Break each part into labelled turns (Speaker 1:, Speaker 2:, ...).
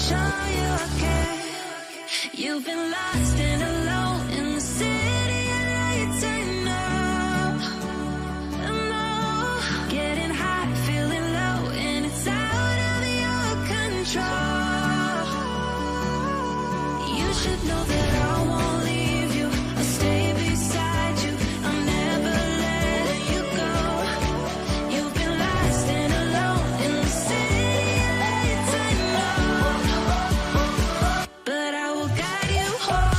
Speaker 1: show you I care. You've been lost and alone in the city at night. I know. Getting high, feeling low, and it's out of your control. You should know that I won't leave you. I'll stay beside you. I'll never let you go. You've been lost and alone in the city at night. I know. But I will guide you home.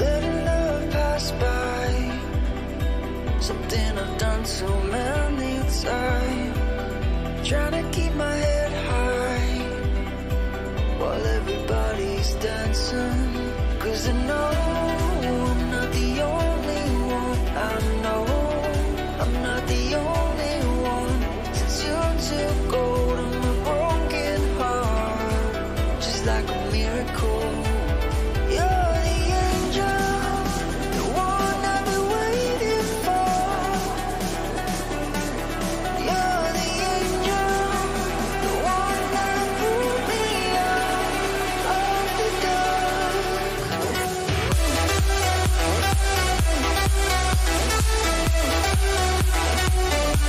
Speaker 1: Letting love pass by, something I've done so many times. Trying to keep my head high while everybody's dancing. 'Cause I know I'm not the only one. I know I'm not the only one. Since you took hold of my broken heart, just like a miracle. You're the angel, the one I've been waiting for. You're the angel, the one that pulled me out of the dark.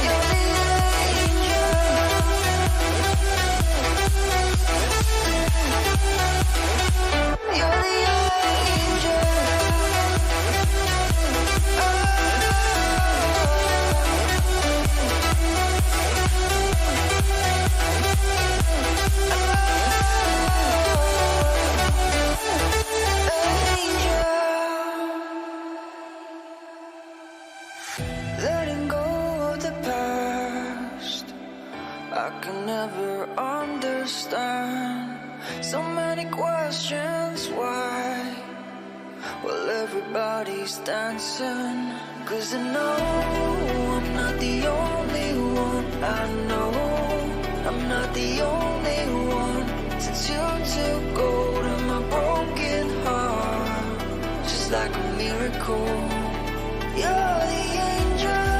Speaker 1: You're the angel. You're the angel. Letting go of the past, I can never understand. So many questions, why? Well, everybody's dancing. 'Cause I know I'm not the only one. I know I'm not the only one. Since you took hold of my broken heart, just like a miracle. You're the angel,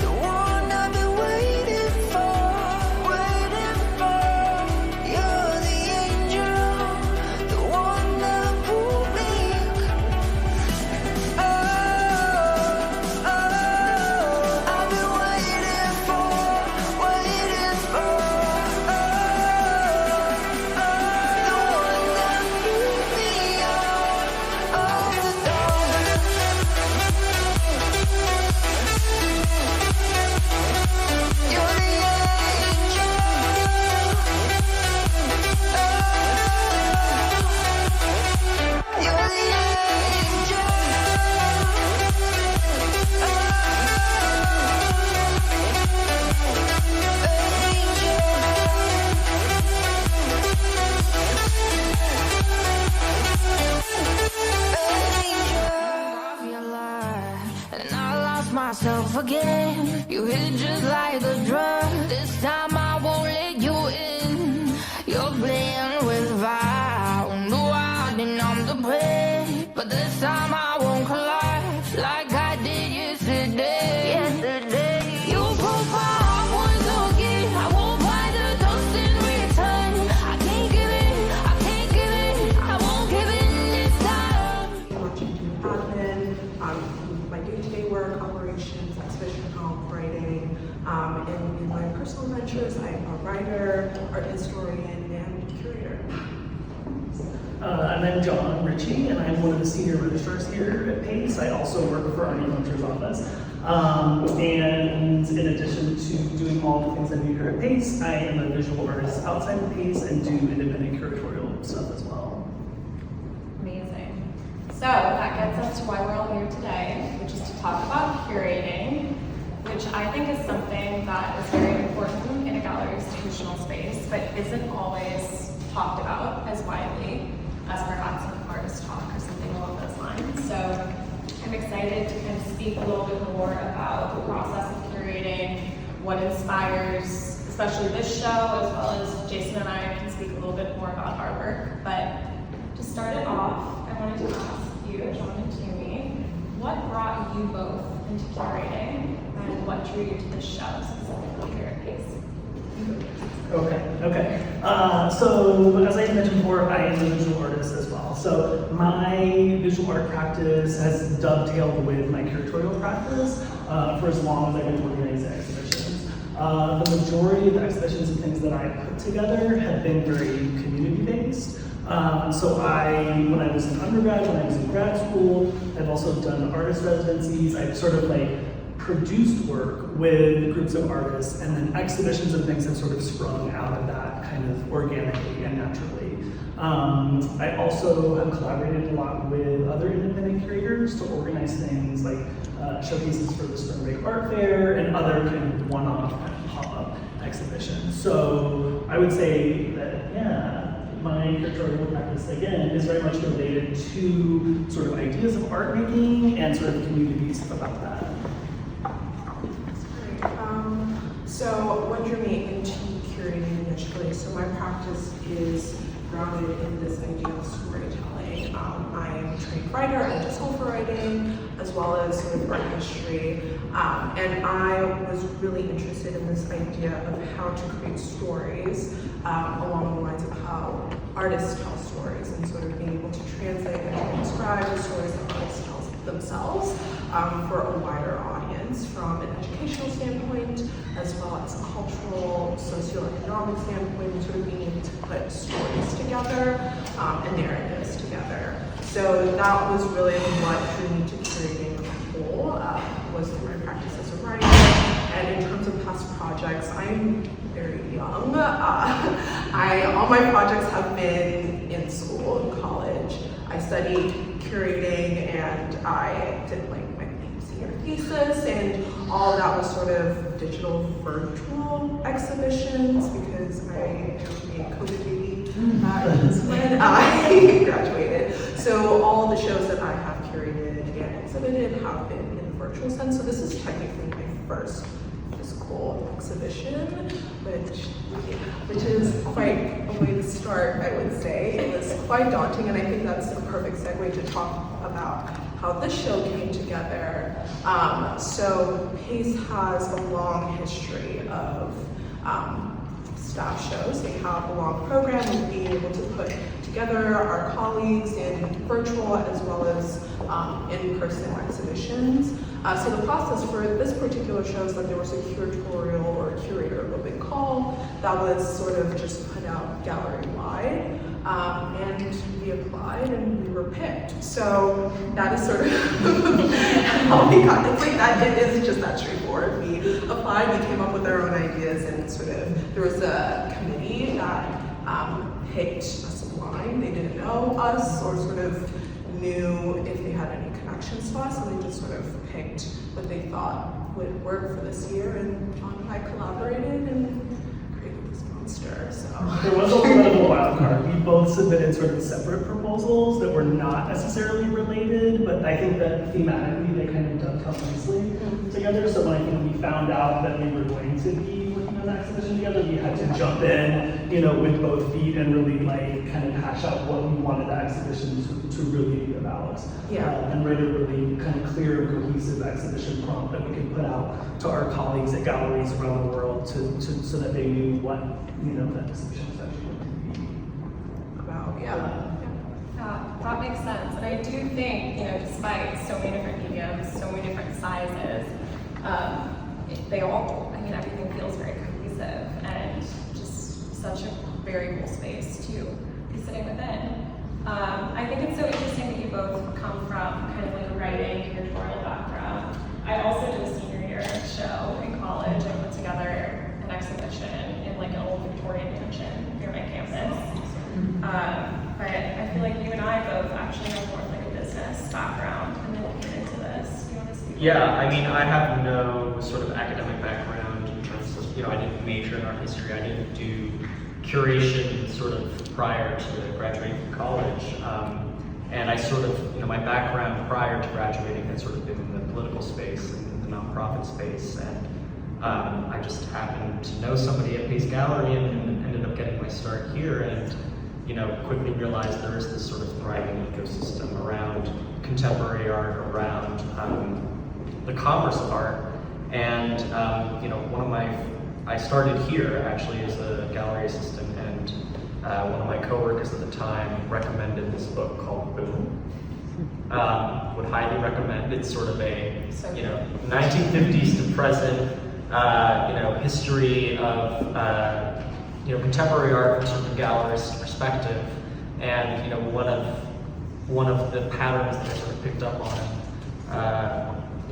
Speaker 1: the one I've been waiting for, waiting for. You're the angel, the one that pulled me. Oh, I've been waiting for, waiting for. The one that pulled me out of the dark. You're the angel. You're the angel. And I lost myself again. You hit just like a drug. This time I won't let you in. You're playing with fire. No, I didn't numb the pain, but this time I won't collide like I did yesterday. Yesterday, you broke my heart once again. I won't buy the dust in return. I can't give in. I can't give in. I won't give in this time.
Speaker 2: What you do admin, my day-to-day work, operations, exhibition help, writing, and in my personal ventures, I'm a writer, art historian, and curator.
Speaker 3: I'm John Ritchie, and I'm one of the senior registrars here at PACE. I also work for our Manager's office. And in addition to doing all the things I do here at PACE, I am a visual artist outside of PACE and do independent curatorial stuff as well.
Speaker 4: Amazing. So that gets us to why we're all here today, which is to which I think is something that is very important in a gallery institutional space, but isn't always talked about as widely as perhaps an artist talk or something along those lines. So I'm excited to kind of speak a little bit more about the process of curating, what inspires, especially this show, as well as Jason and I can speak a little bit more about our work. But to start it off, I wanted to ask you, John and Tammy, what brought you both into curating and what drew you to this show, specifically here at Pace?
Speaker 3: Okay. So as I mentioned before, I am a visual artist as well. So my visual art practice has dovetailed with my curatorial practice for as long as I've been organizing exhibitions. The majority of the exhibitions and things that I put together have been very community-based. So when I was in undergrad, when I was in grad school, I've also done artist residencies. I've sort of like produced work with groups of artists, and then exhibitions and things have sort of sprung out of that kind of organically and naturally. I also have collaborated a lot with other independent curators to organize things like showcases for the Spring Break Art Fair and other kind of one-off pop-up exhibitions. So I would say that, yeah, my curatorial practice, again, is very much related to sort of ideas of art making and sort of communities about that.
Speaker 2: So what drew me into curating initially? So my practice is grounded in this idea of storytelling. I am a trained writer. I went to Soho for writing, as well as sort of art history. And I was really interested in this idea of how to create stories along the lines of how artists tell stories, and sort of being able to translate and transcribe the stories that artists tell themselves for a wider audience, from an educational standpoint, as well as a cultural, socioeconomic standpoint, sort of being able to put stories together and narratives together. So that was really what drew me to curating the whole, was through my practice as a writer. And in terms of past projects, I'm very young. All my projects have been in school, in college. I studied curating, and I did like my senior thesis, and all of that was sort of digital virtual exhibitions, because I am a COVID baby. That's when I graduated. So all the shows that I have curated and exhibited have been in the virtual sense. So this is technically my first physical exhibition, which is quite a way to start, I would say. It was quite daunting, and I think that's a perfect segue to talk about how this show came together. So Pace has a long history of staff shows. They have a long program of being able to put together our colleagues in virtual as well as in-person exhibitions. So the process for this particular show is that there was a curatorial or a curator open call that was sort of just put out gallery-wide. And we applied and we were picked. So that is sort of how we got. It's like that. It is just that straightforward. We applied, we came up with our own ideas, and sort of there was a committee that picked us blind. They didn't know us or sort of knew if they had any connections to us, so they just sort of picked what they thought would work for this year. And John and I collaborated and created this monster. So
Speaker 3: there was a little bit of a wild card. We both submitted sort of separate proposals that were not necessarily related, but I think that thematically they kind of dovetail nicely together. So when I think we found out that we were going to be working on that exhibition together, we had to jump in, with both feet and really like kind of hash out what we wanted that exhibition to really be about. And write a really kind of clear and cohesive exhibition prompt that we could put out to our colleagues at galleries around the world so that they knew what that exhibition was actually going to be about.
Speaker 4: That makes sense. And I do think, despite so many different mediums, so many different sizes, everything feels very cohesive and just such a very cool space to be sitting within. I think it's so interesting that you both come from kind of like a writing, curatorial background. I also did a senior year show in college. I put together an exhibition in like an old Victorian mansion near my campus. But I feel like you and I both actually have more of like a business background, and then we'll get into this. Do you want to speak?
Speaker 5: Yeah, I mean, I have no sort of academic background in terms of, I didn't major in art history. I didn't do curation sort of prior to graduating from college. And I sort of, my background prior to graduating had sort of been in the political space and the nonprofit space. And I just happened to know somebody at Pace Gallery and ended up getting my start here. And quickly realized there is this sort of thriving ecosystem around contemporary art, around the commerce of art. And I started here actually as a gallery assistant, and one of my coworkers at the time recommended this book called Boom. Would highly recommend. It's sort of a 1950s to present history of contemporary art from sort of a gallerist's perspective. And one of the patterns that I sort of picked up on,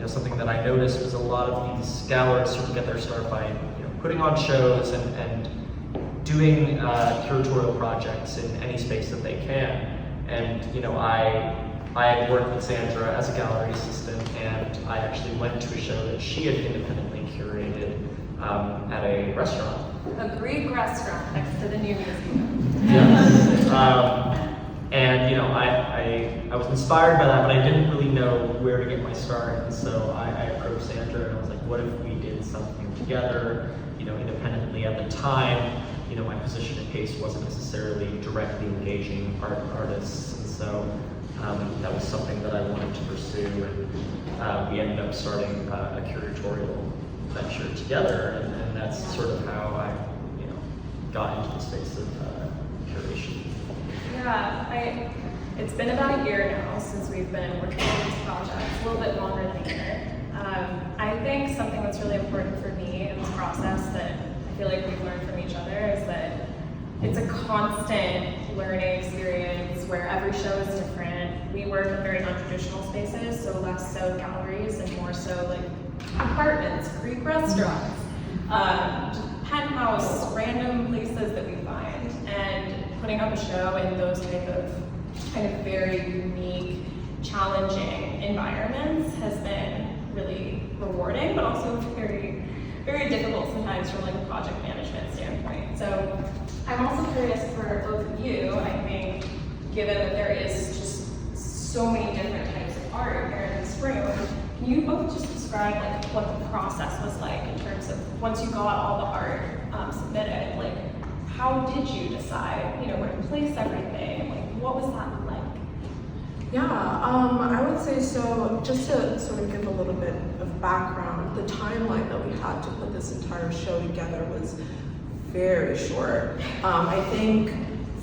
Speaker 5: something that I noticed was a lot of these gallerists sort of get their start by putting on shows and doing curatorial projects in any space that they can. And I had worked with Sandra as a gallery assistant, and I actually went to a show that she had independently curated at a restaurant.
Speaker 4: A Greek restaurant next to the new museum.
Speaker 5: Yes. And I was inspired by that, but I didn't really know where to get my start. And so I approached Sandra and I was like, what if we did something together, independently? At the time, my position at Pace wasn't necessarily directly engaging artists. And so that was something that I wanted to pursue. And we ended up starting a curatorial venture together. And that's sort of how I, got into the space of curation.
Speaker 4: Yeah, it's been about a year now since we've been working on these projects, a little bit longer than a year. I think something that's really important for me in this process that I feel like we've learned from each other is that it's a constant learning experience where every show is different. We work in very non-traditional spaces, so less so galleries and more so like apartments, Greek restaurants, penthouse, random places that we find, and putting up a show in those kind of very unique, challenging environments has been really rewarding, but also very, very difficult sometimes from like a project management standpoint. So I'm also curious for both of you, I think, given that there is just so many different types of art here in this room, can you both just describe like what the process was like in terms of once you got all the art submitted, like how did you decide, where to place everything? Like, what was that like?
Speaker 2: Yeah, I would say so. Just to sort of give a little bit of background, the timeline that we had to put this entire show together was very short. I think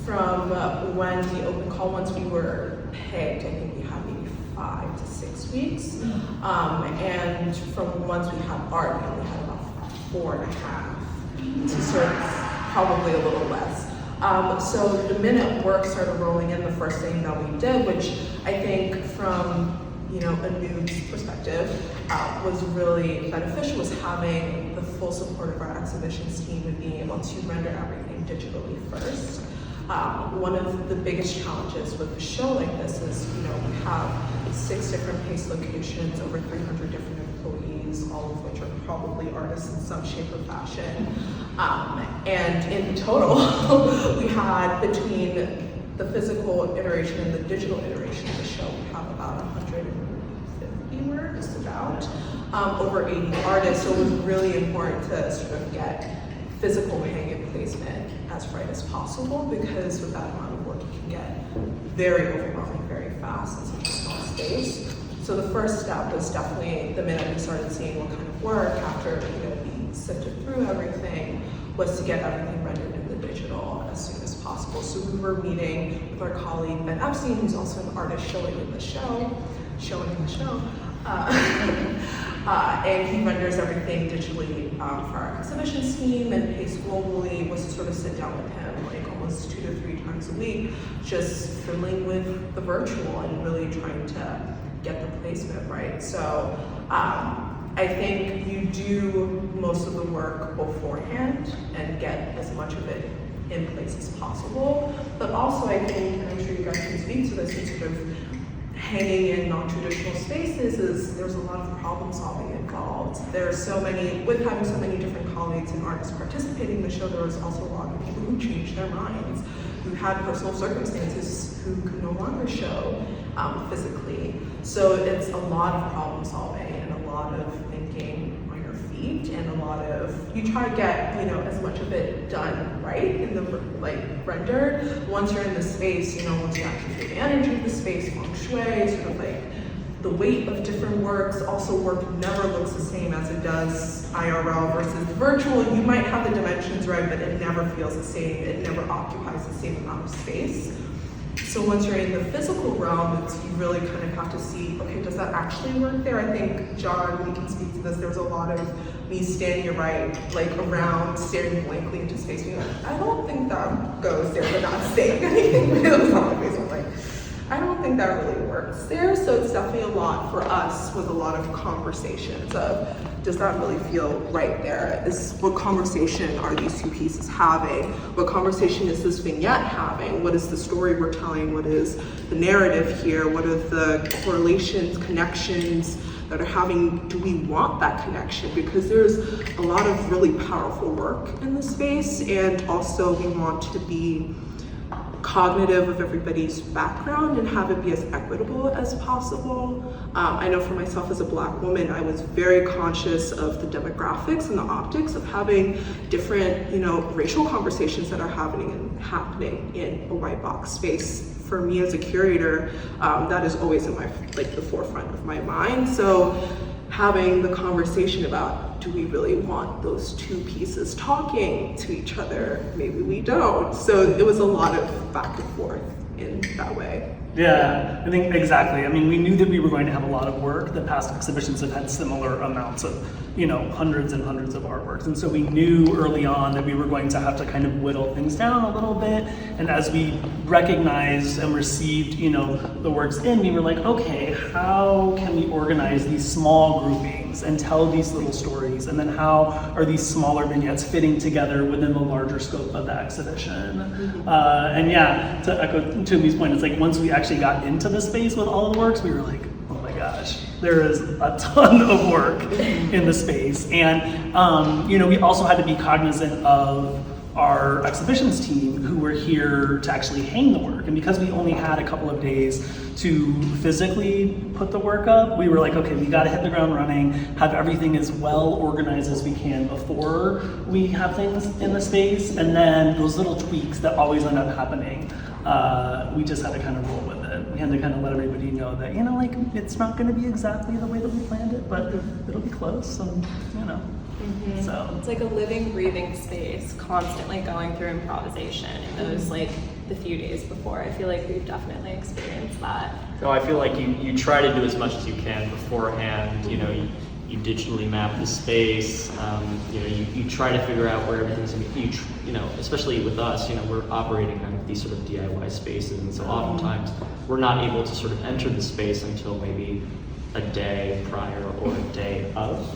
Speaker 2: from when we opened call, once we were pegged, I think we had maybe 5 to 6 weeks. And from once we had art, we only had about 4.5 to sort of probably a little less. So the minute work started rolling in, the first thing that we did, which I think from a news perspective was really beneficial, was having the full support of our exhibitions team and being able to render everything digitally first. One of the biggest challenges with a show like this is, we have 6 different Pace locations, over 300 different employees, all of which are probably artists in some shape or fashion. And in total, we had between the physical iteration and the digital iteration of the show, we have about 150 work, just about, over 80 artists. So it was really important to sort of get physical hang-in placement as right as possible, because with that amount of work, it can get very overwhelming very fast in such a small space. So the first step was definitely the minute we started seeing what kind of work after we sifted through everything, was to get everything rendered in the digital as soon as possible. So we were meeting with our colleague Ben Epstein, who's also an artist showing in the show, and he renders everything digitally for our exhibitions team, and Pace globally was to sort of sit down with him like almost 2 to 3 times a week, just fiddling with the virtual and really trying to get the placement right. So I think you do most of the work beforehand and get as much of it in place as possible. But also I think, and I'm sure you guys can speak to this, and sort of hanging in non-traditional spaces is there's a lot of problem solving involved. There's so many, with having so many different colleagues and artists participating in the show, there was also a lot of people who changed their minds, who had personal circumstances who could no longer show physically. So it's a lot of problem solving and a lot of thinking on your feet and a lot of, you try to get, you know, as much of it done right in the, like, rendered. Once you're in the space, you know, once you actually feel the energy of the space, feng shui, sort of like the weight of different works. Also, work never looks the same as it does IRL versus virtual. You might have the dimensions right, but it never feels the same. It never occupies the same amount of space. So once you're in the physical realm, you really kind of have to see, okay, does that actually work there? I think, John, you can speak to this, there was a lot of me standing right, like around, staring blankly into space, being like, I don't think that goes there, but not saying anything. It was on my face, I was like, I don't think that really works there. So it's definitely a lot for us, with a lot of conversations of, does that really feel right there? What conversation are these two pieces having? What conversation is this vignette having? What is the story we're telling? What is the narrative here? What are the correlations, connections that are having? Do we want that connection? Because there's a lot of really powerful work in the space, and also we want to be cognitive of everybody's background and have it be as equitable as possible. I know for myself as a Black woman, I was very conscious of the demographics and the optics of having different, you know, racial conversations that are happening in a white box space. For me as a curator, that is always in my, like, the forefront of my mind. So having the conversation about, do we really want those two pieces talking to each other? Maybe we don't. So it was a lot of back and forth in that way.
Speaker 3: Yeah, I think exactly. I mean, we knew that we were going to have a lot of work. The past exhibitions have had similar amounts of, you know, hundreds and hundreds of artworks. And so we knew early on that we were going to have to kind of whittle things down a little bit. And as we recognized and received, you know, the works in, we were like, okay, how can we organize these small groupings and tell these little stories? And then how are these smaller vignettes fitting together within the larger scope of the exhibition? And yeah, to echo Tumi's point, it's like once we actually got into the space with all the works, we were like, oh my gosh, there is a ton of work in the space. And, you know, we also had to be cognizant of our exhibitions team who were here to actually hang the work. And because we only had a couple of days to physically put the work up, we were like, okay, we gotta hit the ground running, have everything as well organized as we can before we have things in the space. And then those little tweaks that always end up happening, we just had to kind of roll with it. We had to kind of let everybody know that, you know, like, it's not gonna be exactly the way that we planned it, but it'll be close, and, you know.
Speaker 4: Mm-hmm.
Speaker 3: So
Speaker 4: it's like a living, breathing space, constantly going through improvisation in those, like, the few days before. I feel like we've definitely experienced that.
Speaker 5: So I feel like you try to do as much as you can beforehand. You know, you digitally map the space. You know, you try to figure out where everything's going to be. You know, especially with us, you know, we're operating kind of these sort of DIY spaces, and so oftentimes we're not able to sort of enter the space until maybe a day prior or a day of.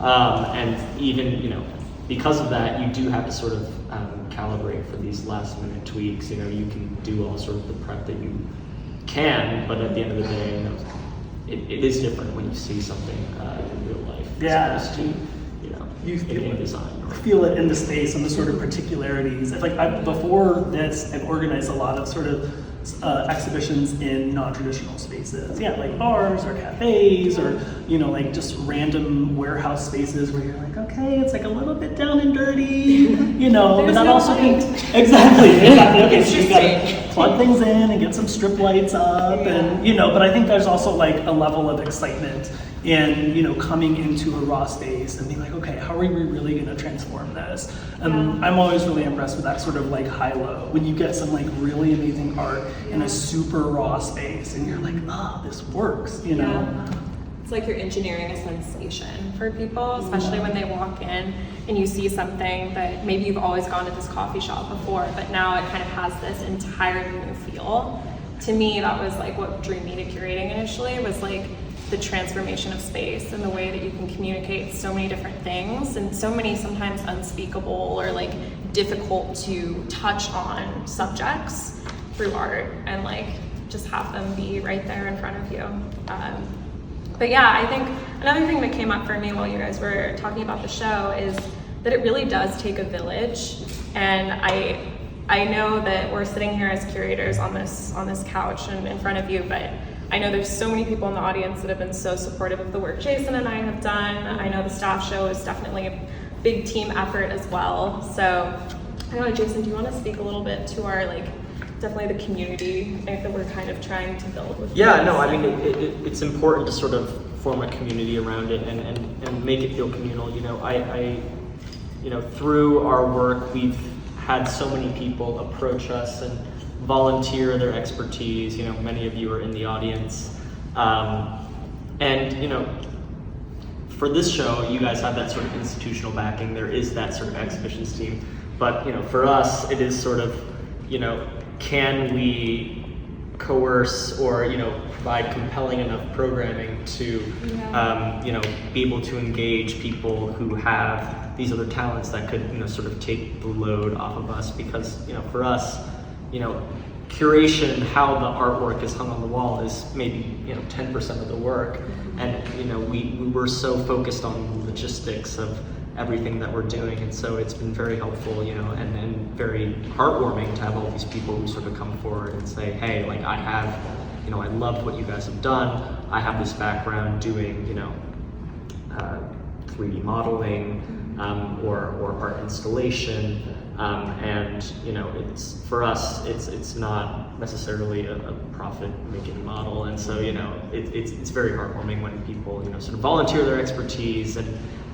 Speaker 5: And even, you know, because of that, you do have to sort of calibrate for these last minute tweaks. You know, you can do all sort of the prep that you can, but at the end of the day, you know, it is different when you see something in real life.
Speaker 3: Yeah.
Speaker 5: As opposed to, you know,
Speaker 3: You
Speaker 5: in game design.
Speaker 3: feel it in the space and the sort of particularities. It's like before this, I've organized a lot of sort of exhibitions in non-traditional spaces. Yeah, like bars or cafes or, you know, like just random warehouse spaces where you're like, okay, it's like a little bit down and dirty, you know, but that also can, exactly. Okay, so you gotta plug things in and get some strip lights up, and, you know, but I think there's also like a level of excitement in, you know, coming into a raw space and being like, okay, how are we really going to transform this? And I'm always really impressed with that sort of like high-low, when you get some like really amazing art in a super raw space and you're like, ah, this works, you know?
Speaker 4: Yeah. It's like you're engineering a sensation for people, especially when they walk in and you see something that maybe you've always gone to this coffee shop before, but now it kind of has this entirely new feel. To me, that was like what drew me to curating initially, was like the transformation of space and the way that you can communicate so many different things and so many sometimes unspeakable or like difficult to touch on subjects through art. And like just have them be right there in front of you. But yeah, I think another thing that came up for me while you guys were talking about the show is that it really does take a village. And I know that we're sitting here as curators on this couch and in front of you, but I know there's so many people in the audience that have been so supportive of the work Jason and I have done. I know the staff show is definitely a big team effort as well. So I don't know, Jason, do you want to speak a little bit to our, like, definitely the community that we're kind of trying to build with
Speaker 5: Yeah,
Speaker 4: this?
Speaker 5: no, I mean, it's important to sort of form a community around it and make it feel communal. You know, I through our work, we've had so many people approach us and volunteer their expertise. You know, many of you are in the audience. And, you know, for this show, you guys have that sort of institutional backing. There is that sort of exhibitions team. But, you know, for us, it is sort of, you know, can we coerce or, you know, provide compelling enough programming to, you know, be able to engage people who have these other talents that could, you know, sort of take the load off of us. Because, you know, for us, you know, curation, how the artwork is hung on the wall is maybe, you know, 10% of the work. And, you know, we were so focused on the logistics of everything that we're doing, and so it's been very helpful, you know, and very heartwarming to have all these people who sort of come forward and say, hey, like, I have, you know, I love what you guys have done. I have this background doing, you know, 3D modeling or art installation, and, you know, it's, for us, it's not necessarily a profit-making model, and so, you know, it's very heartwarming when people, you know, sort of volunteer their expertise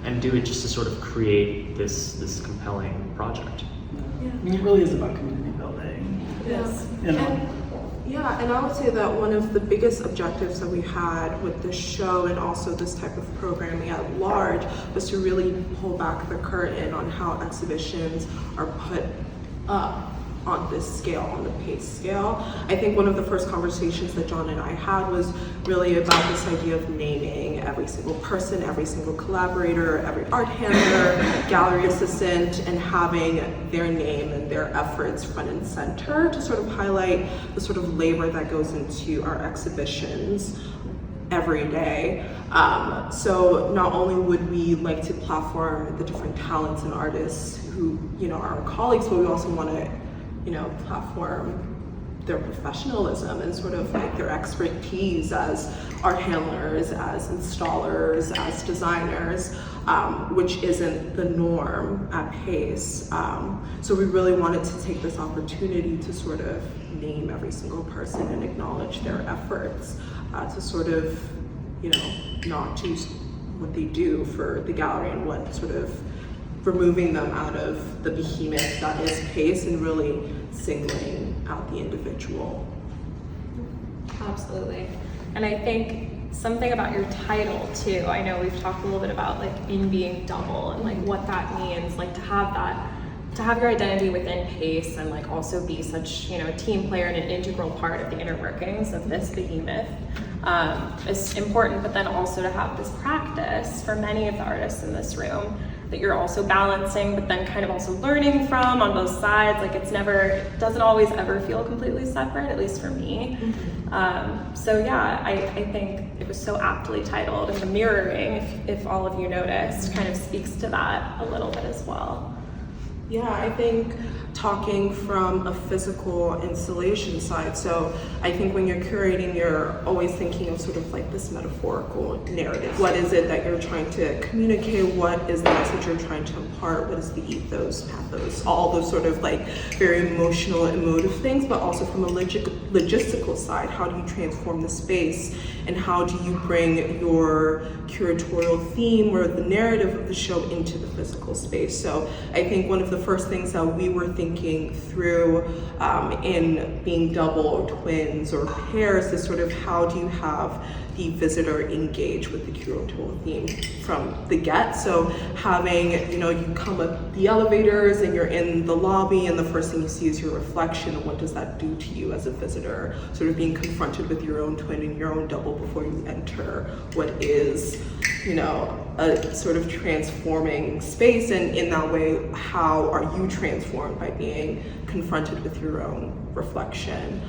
Speaker 5: and do it just to sort of create this compelling project.
Speaker 3: Yeah. I mean, it really is about community building.
Speaker 4: Yes.
Speaker 3: You know?
Speaker 2: And I would say that one of the biggest objectives that we had with this show and also this type of programming at large was to really pull back the curtain on how exhibitions are put up on this scale, on the pace scale. I think one of the first conversations that John and I had was really about this idea of naming every single person, every single collaborator, every art handler, gallery assistant, and having their name and their efforts front and center to sort of highlight the sort of labor that goes into our exhibitions every day. So not only would we like to platform the different talents and artists who, you know, are our colleagues, but we also want to, you know, platform their professionalism and sort of like their expertise as art handlers, as installers, as designers, which isn't the norm at Pace. So we really wanted to take this opportunity to sort of name every single person and acknowledge their efforts to sort of, you know, not just what they do for the gallery and what sort of removing them out of the behemoth that is Pace and really singling out the individual.
Speaker 4: Absolutely. And I think something about your title too, I know we've talked a little bit about like in being double and like what that means, like to have your identity within Pace and like also be such, you know, a team player and an integral part of the inner workings of this behemoth is important, but then also to have this practice for many of the artists in this room that you're also balancing, but then kind of also learning from on both sides. Like it doesn't always ever feel completely separate, at least for me. So yeah, I think it was so aptly titled, and the mirroring, if all of you noticed, kind of speaks to that a little bit as well.
Speaker 2: Yeah, I think talking from a physical installation side. So I think when you're curating, you're always thinking of sort of like this metaphorical narrative. What is it that you're trying to communicate? What is the message you're trying to impart? What is the ethos, pathos, all those sort of like very emotional, emotive things, but also from a logistical side, how do you transform the space and how do you bring your curatorial theme or the narrative of the show into the physical space? So I think one of the first things that we were thinking through in being double or twins or pairs is sort of how do you have the visitor engage with the curatorial theme from the get. So having, you know, you come up the elevators and you're in the lobby and the first thing you see is your reflection, and what does that do to you as a visitor? Sort of being confronted with your own twin and your own double before you enter what is a sort of transforming space, and in that way, how are you transformed by being confronted with your own reflection?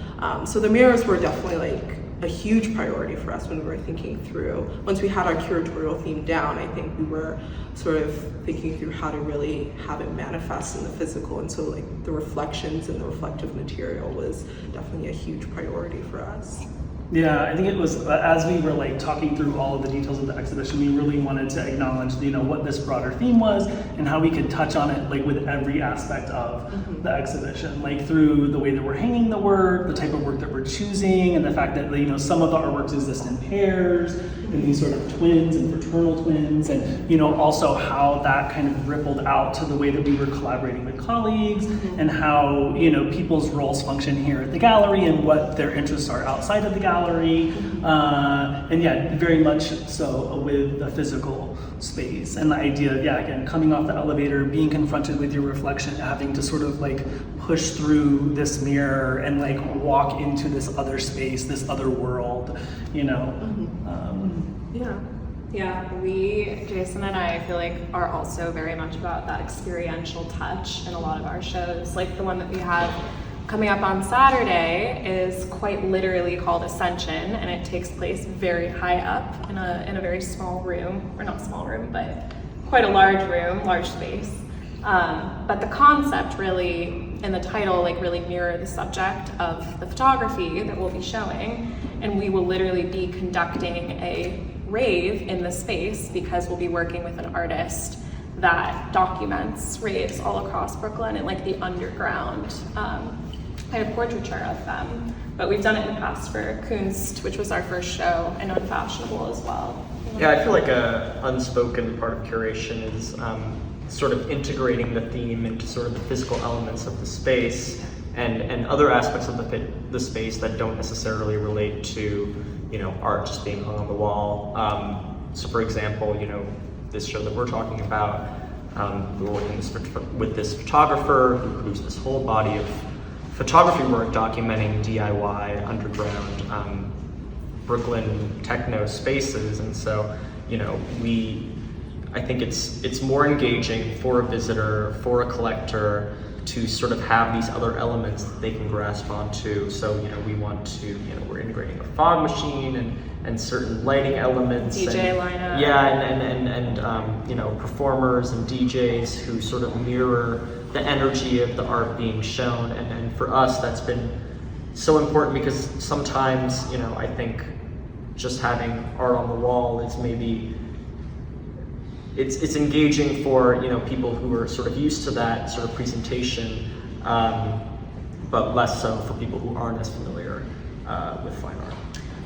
Speaker 2: So the mirrors were definitely like a huge priority for us when we were thinking through. Once we had our curatorial theme down, I think we were sort of thinking through how to really have it manifest in the physical, and so like the reflections and the reflective material was definitely a huge priority for us.
Speaker 3: Yeah, I think it was, as we were like talking through all of the details of the exhibition, we really wanted to acknowledge, what this broader theme was and how we could touch on it like with every aspect of the exhibition, like through the way that we're hanging the work, the type of work that we're choosing, and the fact that, some of the artworks exist in pairs, and these sort of twins and fraternal twins, and, also how that kind of rippled out to the way that we were collaborating with colleagues, and how, people's roles function here at the gallery and what their interests are outside of the gallery. And yeah, very much so with the physical space and the idea, again, coming off the elevator, being confronted with your reflection, having to sort of like push through this mirror and like walk into this other space, this other world,
Speaker 4: Yeah, Jason and I feel like are also very much about that experiential touch in a lot of our shows. Like the one that we have coming up on Saturday is quite literally called Ascension, and it takes place very high up in a very small room, or not small room, but quite a large room, large space. But the concept really, and the title, like really mirror the subject of the photography that we'll be showing, and we will literally be conducting a rave in the space because we'll be working with an artist that documents raves all across Brooklyn and like the underground kind of portraiture of them. But we've done it in the past for Kunst, which was our first show, and Unfashionable as well.
Speaker 5: Yeah, I feel like a unspoken part of curation is sort of integrating the theme into sort of the physical elements of the space and other aspects of the space that don't necessarily relate to art just being hung on the wall. So for example, this show that we're talking about, we're working with this photographer who produced this whole body of photography work documenting DIY underground Brooklyn techno spaces, and so I think it's more engaging for a visitor, for a collector, to sort of have these other elements that they can grasp onto. So we want to we're integrating a fog machine and certain lighting elements,
Speaker 4: DJ lineup.
Speaker 5: Yeah, and performers and DJs who sort of mirror the energy of the art being shown. And for us, that's been so important because sometimes I think just having art on the wall is maybe it's engaging for people who are sort of used to that sort of presentation, but less so for people who aren't as familiar with fine art.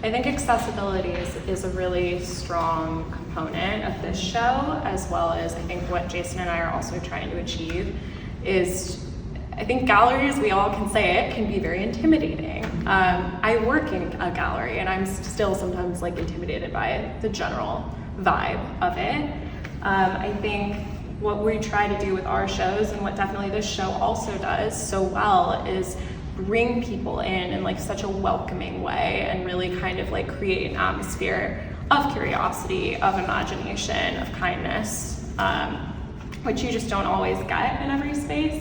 Speaker 4: I think accessibility is a really strong component of this show, as well as I think what Jason and I are also trying to achieve is, I think galleries, we all can say it, can be very intimidating. I work in a gallery and I'm still sometimes like intimidated by the general vibe of it. I think what we try to do with our shows, and what definitely this show also does so well, is bring people in like such a welcoming way and really kind of like create an atmosphere of curiosity, of imagination, of kindness, which you just don't always get in every space.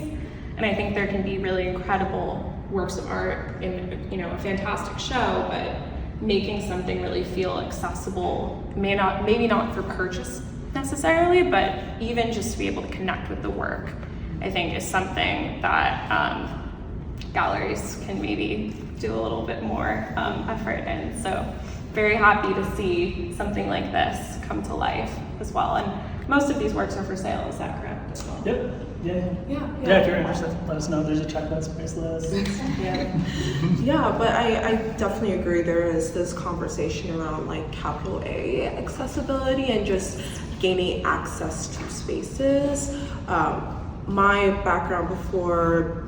Speaker 4: And I think there can be really incredible works of art in a fantastic show, but making something really feel accessible, maybe not for purchase necessarily, but even just to be able to connect with the work, I think is something that galleries can maybe do a little bit more effort in. So very happy to see something like this come to life as well. And most of these works are for sale, is that correct as well?
Speaker 3: Yep. Yeah, if you're interested, let us know. There's a checklist, price list.
Speaker 2: Yeah, but I definitely agree. There is this conversation around like capital A accessibility and just gaining access to spaces. My background before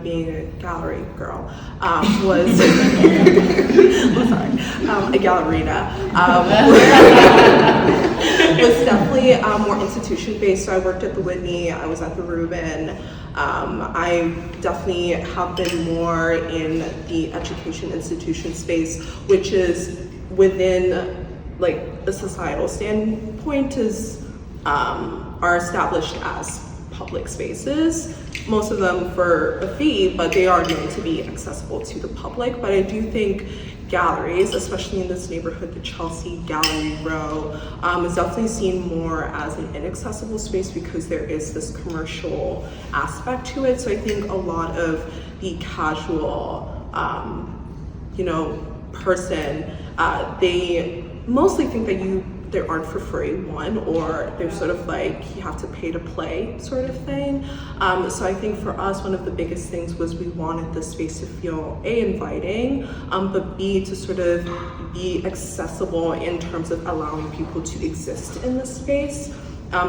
Speaker 2: being a gallery girl was a gallerina, was definitely more institution-based. So I worked at the Whitney, I was at the Rubin. I definitely have been more in the education institution space, which is within like a societal standpoint are established as public spaces, most of them for a fee, but they are known to be accessible to the public. But I do think galleries, especially in this neighborhood, the Chelsea Gallery Row, is definitely seen more as an inaccessible space because there is this commercial aspect to it. So I think a lot of the casual, person, they mostly think that they aren't for free, one, or they're sort of like you have to pay to play sort of thing. So I think for us, one of the biggest things was we wanted the space to feel A, inviting, but B, to sort of be accessible in terms of allowing people to exist in the space.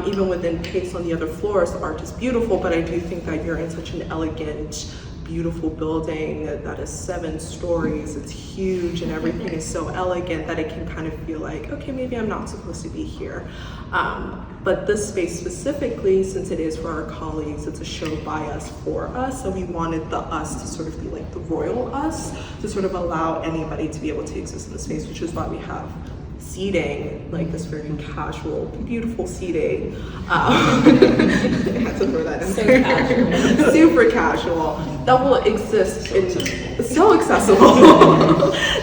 Speaker 2: Even within Pace on the other floors, the art is beautiful, but I do think that you're in such an elegant, beautiful building that is 7 stories, it's huge, and everything is so elegant that it can kind of feel like, okay, maybe I'm not supposed to be here. But this space specifically, since it is for our colleagues, it's a show by us, for us, so we wanted the us to sort of be like the royal us, to sort of allow anybody to be able to exist in the space, which is why we have seating, like this very casual, beautiful seating. I had to throw that in
Speaker 4: So
Speaker 2: there.
Speaker 4: casual.
Speaker 2: Super casual. That will exist so accessible.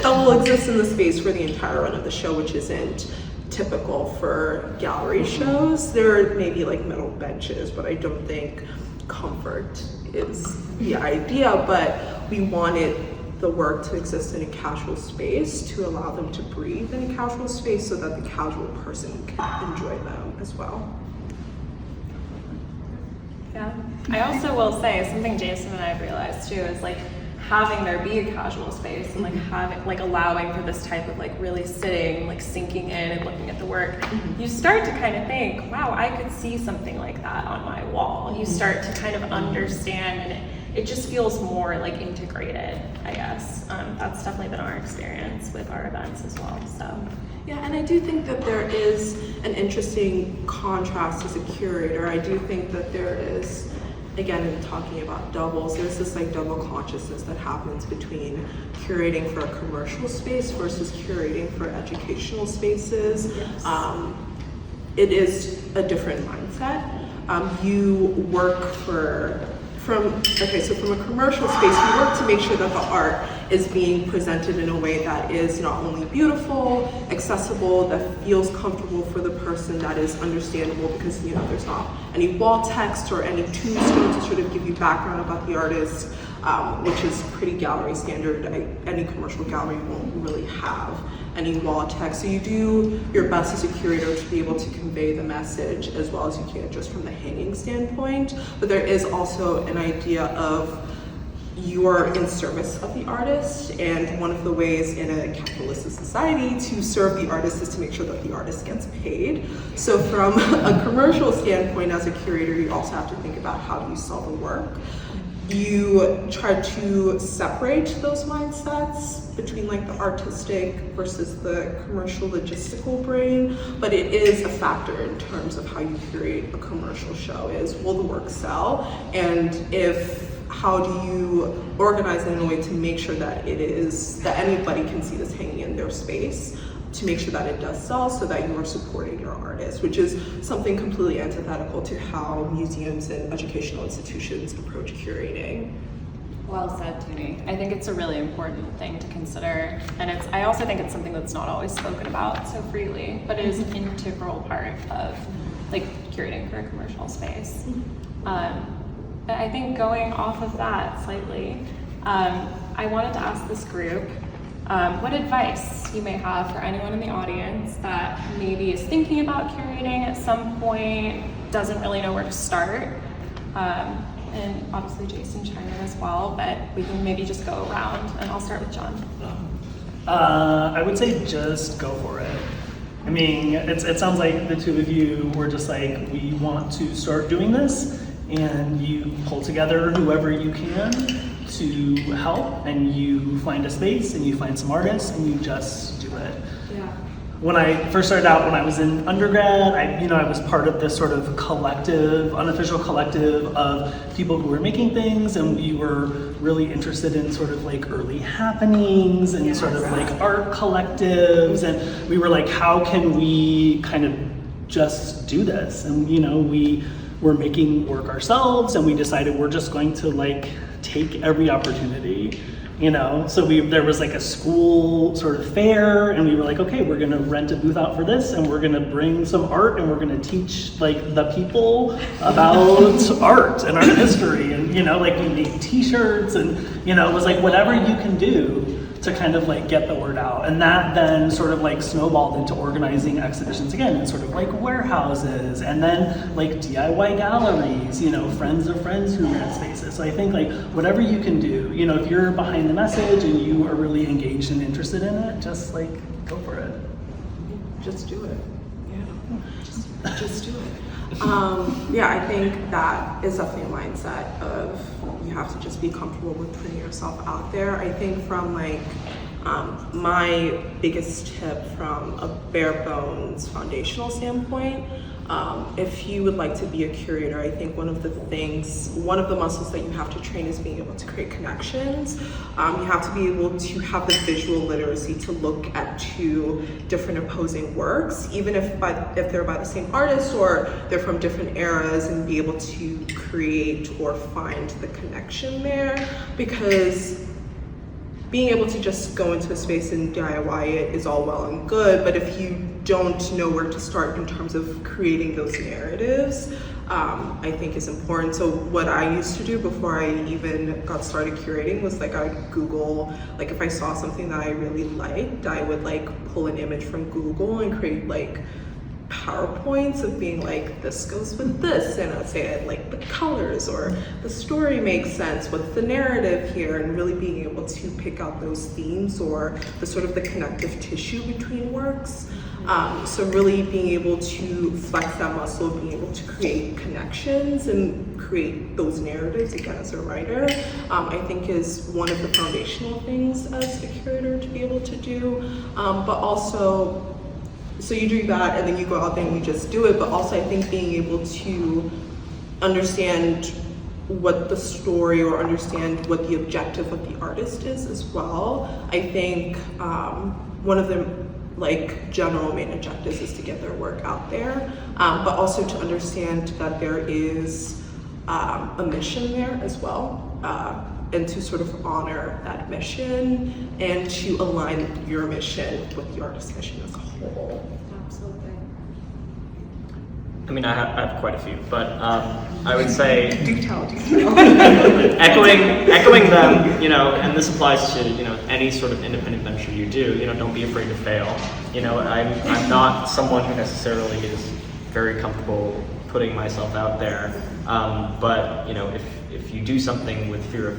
Speaker 2: That will exist in the space for the entire run of the show, which isn't typical for gallery shows. There may be like metal benches, but I don't think comfort is the idea. But we wanted the work to exist in a casual space to allow them to breathe in a casual space so that the casual person can enjoy them as well.
Speaker 4: Yeah. I also will say something Jason and I have realized too is like having there be a casual space and like having like allowing for this type of like really sitting, like sinking in and looking at the work, you start to kind of think, wow, I could see something like that on my wall. You start to kind of understand, and it just feels more like integrated, I guess. That's definitely been our experience with our events as well. So
Speaker 2: Yeah, and I do think that there is an interesting contrast as a curator. I do think that there is, again, in talking about doubles, there's this like double consciousness that happens between curating for a commercial space versus curating for educational spaces.
Speaker 4: Yes.
Speaker 2: It is a different mindset. You work from a commercial space, you work to make sure that the art is being presented in a way that is not only beautiful, accessible, that feels comfortable for the person, that is understandable, because there's not any wall text or any tombstone to sort of give you background about the artist, which is pretty gallery standard. Any commercial gallery won't really have any wall text. So you do your best as a curator to be able to convey the message as well as you can just from the hanging standpoint. But there is also an idea of you're in service of the artist, and one of the ways in a capitalistic society to serve the artist is to make sure that the artist gets paid. So from a commercial standpoint, as a curator, you also have to think about how do you sell the work. You try to separate those mindsets between like the artistic versus the commercial logistical brain, but it is a factor in terms of how you curate a commercial show is, will the work sell? And how do you organize it in a way to make sure that that anybody can see this hanging in their space, to make sure that it does sell so that you are supporting your artist, which is something completely antithetical to how museums and educational institutions approach curating.
Speaker 4: well said, Toonie. I think it's a really important thing to consider, and I also think it's something that's not always spoken about so freely, but it is an integral part of like curating for a commercial space. But I think going off of that slightly, I wanted to ask this group what advice you may have for anyone in the audience that maybe is thinking about curating at some point, doesn't really know where to start. And obviously Jason chime in as well, but we can maybe just go around, and I'll start with John.
Speaker 3: I would say just go for it. I mean, it sounds like the two of you were just like, we want to start doing this, and you pull together whoever you can to help, and you find a space, and you find some artists, and you just do it.
Speaker 2: Yeah.
Speaker 3: when I first started out, when I was in undergrad, I was part of this sort of collective, unofficial collective of people who were making things, and we were really interested in sort of like early happenings and sort of like art collectives, and we were like, how can we kind of just do this? And we were making work ourselves, and we decided we're just going to like take every opportunity. So there was like a school sort of fair, and we were like, okay, we're gonna rent a booth out for this, and we're gonna bring some art, and we're gonna teach like the people about art and art history, and like we made T-shirts, and it was like whatever you can do to kind of like get the word out. And that then sort of like snowballed into organizing exhibitions again in sort of like warehouses, and then like DIY galleries, friends of friends who rent spaces. So I think like whatever you can do, if you're behind the message and you are really engaged and interested in it, just like go for it.
Speaker 2: Just do it. Yeah. Just do it. I think that is definitely a mindset of you have to just be comfortable with putting yourself out there. I think from like my biggest tip from a bare bones foundational standpoint, if you would like to be a curator, I think one of the muscles that you have to train is being able to create connections. You have to be able to have the visual literacy to look at two different opposing works, even if they're by the same artist or they're from different eras, and be able to create or find the connection there. Because being able to just go into a space and DIY it is all well and good, but if you don't know where to start in terms of creating those narratives, I think is important. So what I used to do before I even got started curating was like I would Google, like if I saw something that I really liked, I would like pull an image from Google and create like PowerPoints of being like, this goes with this, and I'd say like the colors or the story makes sense, what's the narrative here, and really being able to pick out those themes or the sort of the connective tissue between works. So really being able to flex that muscle, being able to create connections and create those narratives again as a writer, I think is one of the foundational things as a curator to be able to do. But also, so you do that and then you go out there and you just do it, but also I think being able to understand what the story or understand what the objective of the artist is as well. I think one of the like general main objectives is to get their work out there, but also to understand that there is a mission there as well, and to sort of honor that mission and to align your mission with the artist's mission as a whole.
Speaker 4: Absolutely.
Speaker 5: I mean, I have quite a few, but I would say
Speaker 2: Do tell.
Speaker 5: echoing them, and this applies to any sort of independent venture you do. Don't be afraid to fail. I'm not someone who necessarily is very comfortable putting myself out there, but if you do something with fear of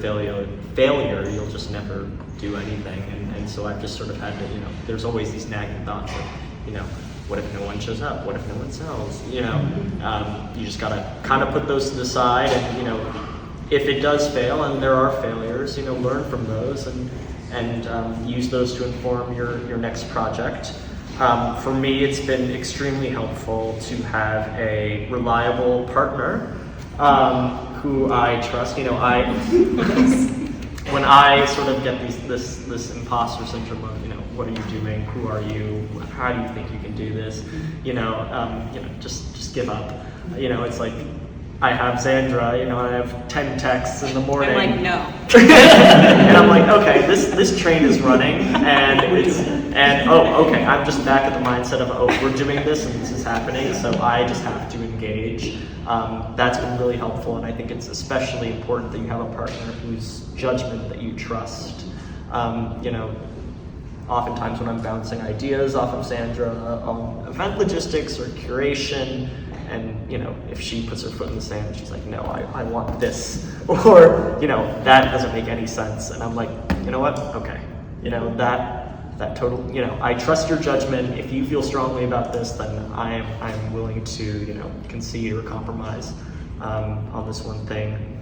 Speaker 5: failure, you'll just never do anything. And so I've just sort of had to, there's always these nagging thoughts of, what if no one shows up? What if no one sells? You just gotta kind of put those to the side, and if it does fail, and there are failures, learn from those and use those to inform your next project. For me, it's been extremely helpful to have a reliable partner who I trust. When I sort of get this imposter syndrome of, what are you doing? Who are you? How do you think you can do this? Just give up. It's like I have Xandra, I have 10 texts in the morning.
Speaker 6: I'm like, no.
Speaker 5: And I'm like, okay, this train is running, okay, I'm just back at the mindset of, we're doing this and this is happening, so I just have to engage. That's been really helpful, and I think it's especially important that you have a partner whose judgment that you trust. Oftentimes when I'm bouncing ideas off of Xandra on event logistics or curation, and if she puts her foot in the sand, she's like, no, I want this, or that doesn't make any sense, and I'm like, you know what, okay, that total, I trust your judgment. If you feel strongly about this, then I'm willing to concede or compromise on this one thing.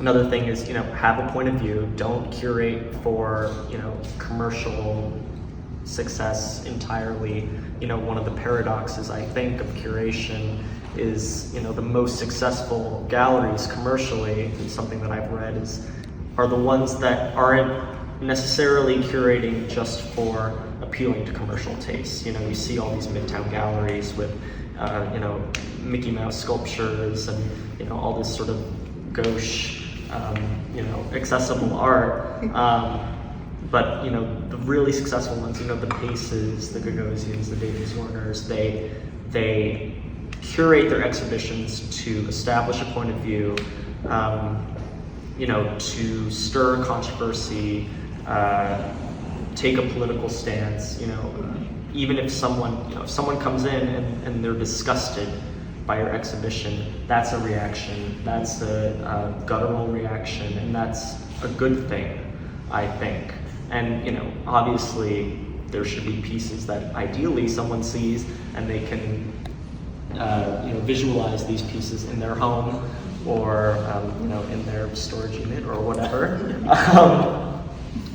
Speaker 5: Another thing is, have a point of view. Don't curate for, commercial success entirely. You know, one of the paradoxes I think of curation is, you know, the most successful galleries commercially, something that I've read, are the ones that aren't necessarily curating just for appealing to commercial tastes. You know, you see all these midtown galleries with, you know, Mickey Mouse sculptures and, you know, all this sort of gauche, you know, accessible art. But, you know, the really successful ones, you know, the Paces, the Gagosians, the David Zorners, they curate their exhibitions to establish a point of view, you know, to stir controversy, take a political stance, you know, even if someone comes in and they're disgusted by your exhibition, that's a reaction, that's a guttural reaction, and that's a good thing, I think. And, you know, obviously there should be pieces that ideally someone sees and they can, you know, visualize these pieces in their home or, you know, in their storage unit or whatever.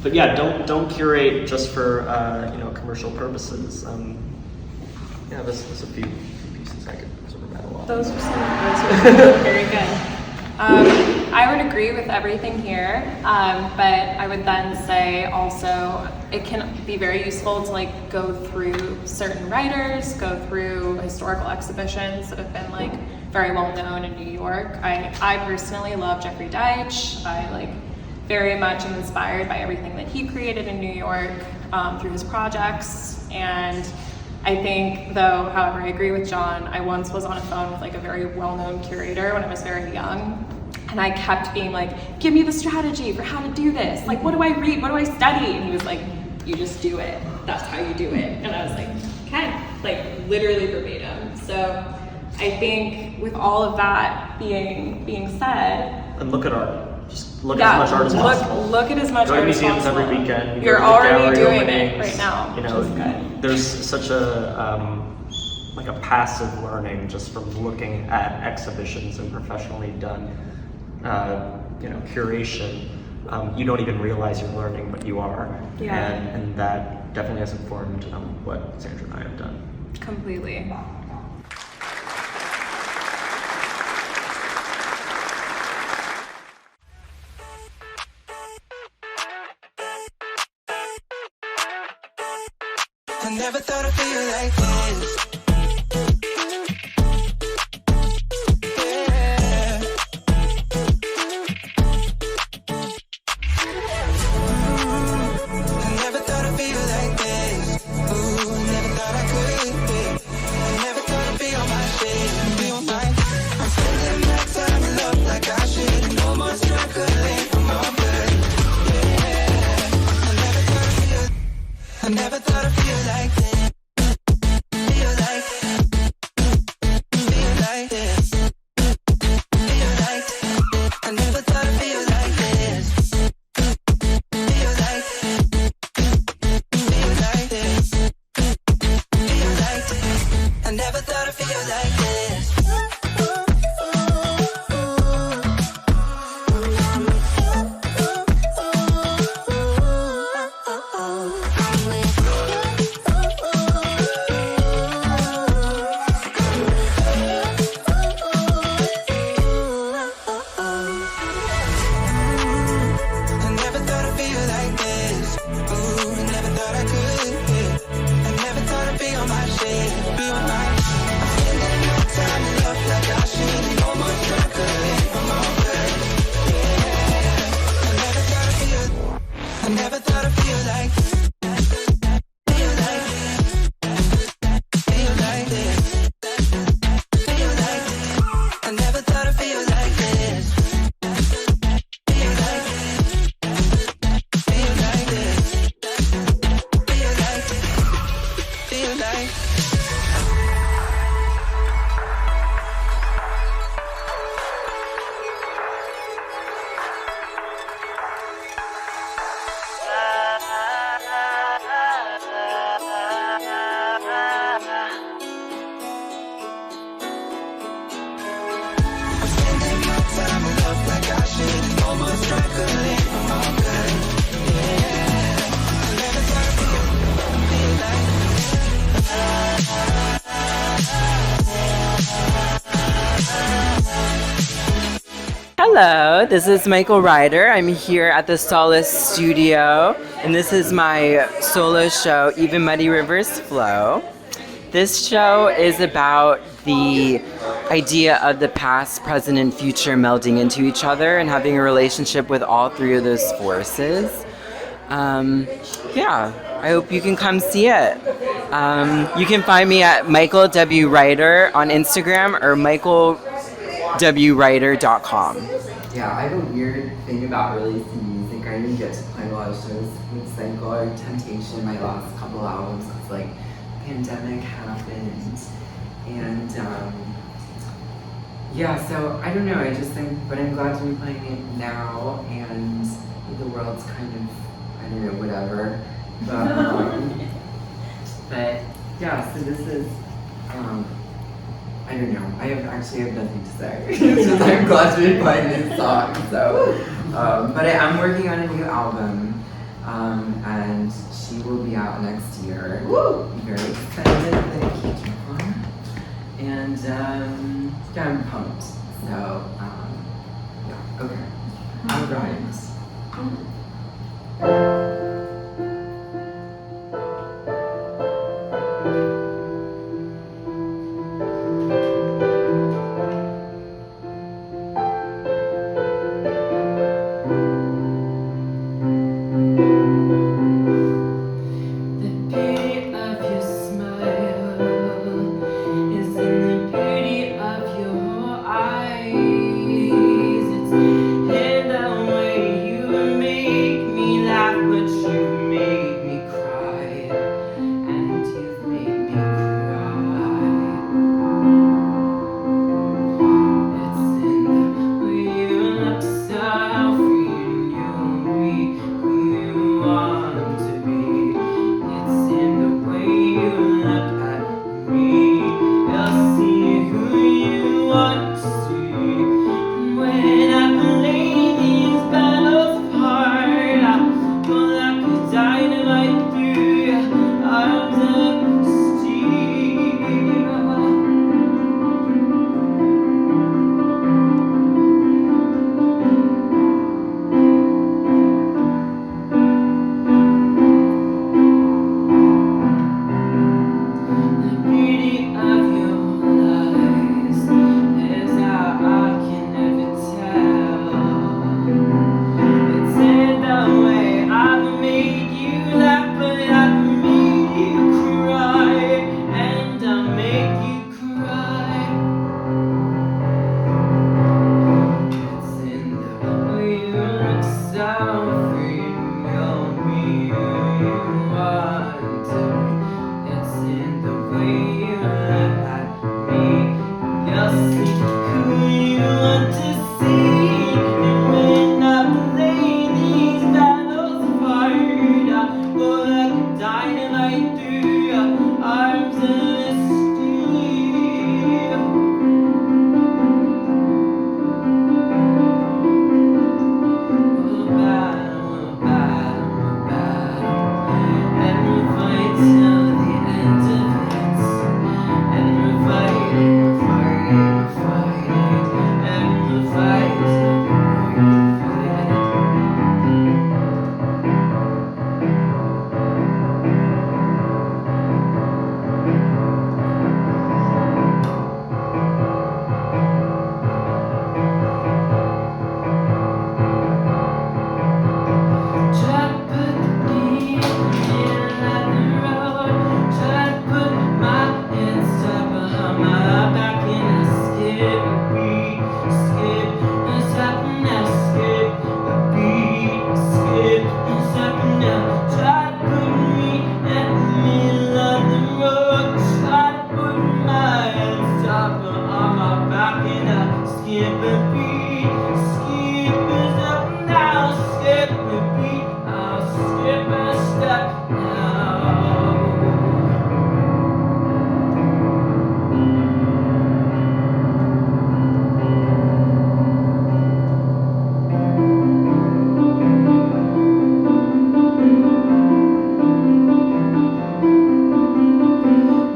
Speaker 5: But yeah, don't curate just for, you know, commercial purposes. Yeah, there's a few pieces I could sort of rattle off.
Speaker 4: Those are very good. I would agree with everything here, but I would then say also it can be very useful to like go through certain writers, go through historical exhibitions that have been like very well known in New York. I personally love Jeffrey Deitch. I like very much am inspired by everything that he created in New York through his projects. And I think, though, however, I agree with John, I once was on a phone with like a very well-known curator when I was very young, and I kept being like, give me the strategy for how to do this. Like, what do I read? What do I study? And he was like, you just do it. That's how you do it. And I was like, okay, like literally verbatim. So I think with all of that being said,
Speaker 5: and look at art. Just look at as much art as possible.
Speaker 4: Look at as much art as possible.
Speaker 5: Go to museums every weekend.
Speaker 4: You're already doing
Speaker 5: openings,
Speaker 4: it right now.
Speaker 5: You know, there's such a like a passive learning just from looking at exhibitions and professionally done, you know, curation. You don't even realize you're learning, but you are.
Speaker 4: Yeah.
Speaker 5: And that definitely has informed what Sandra and I have done.
Speaker 4: Completely.
Speaker 1: I never thought I'd feel like this. Yeah. I never thought I'd feel like this. Ooh, I never thought I could be. I never thought I'd be on my shit, be on my. I'm spending my time in love like I should, and no more struggling for my blood. Yeah. I never thought I'd feel like this. Feel like this. Feel like I never thought I'd feel like this. Feel like this. Feel like I never thought I'd feel like this. I never thought I'd feel like this. Feel like this. Feel like this. Feel like this. I never thought I'd feel like this. Feel like this. Feel like this. Feel like this. Feel like
Speaker 6: Hello, this is Michael Ryder. I'm here at the Solas studio, and this is my solo show, Even Muddy Rivers Flow. This show is about the idea of the past, present, and future melding into each other and having a relationship with all three of those forces. Yeah, I hope you can come see it. You can find me at Michael W. Ryder on Instagram or michaelwryder.com.
Speaker 7: Yeah, I have a weird thing about releasing music. I didn't get to play a lot of shows with Cycle or Temptation, my last couple albums, because like pandemic happened. And yeah, so I don't know, I just think, but I'm glad to be playing it now, and the world's kind of, I don't know, whatever. But yeah, so this is, I don't know. I have nothing to say. It's just I'm glad to be playing this song. So, but I'm working on a new album, and she will be out next year. Woo! I'm very excited. Thank you, John. And yeah, I'm pumped. So, yeah. Okay. All right.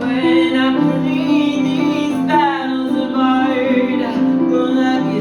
Speaker 1: When I play these battles of art, will I be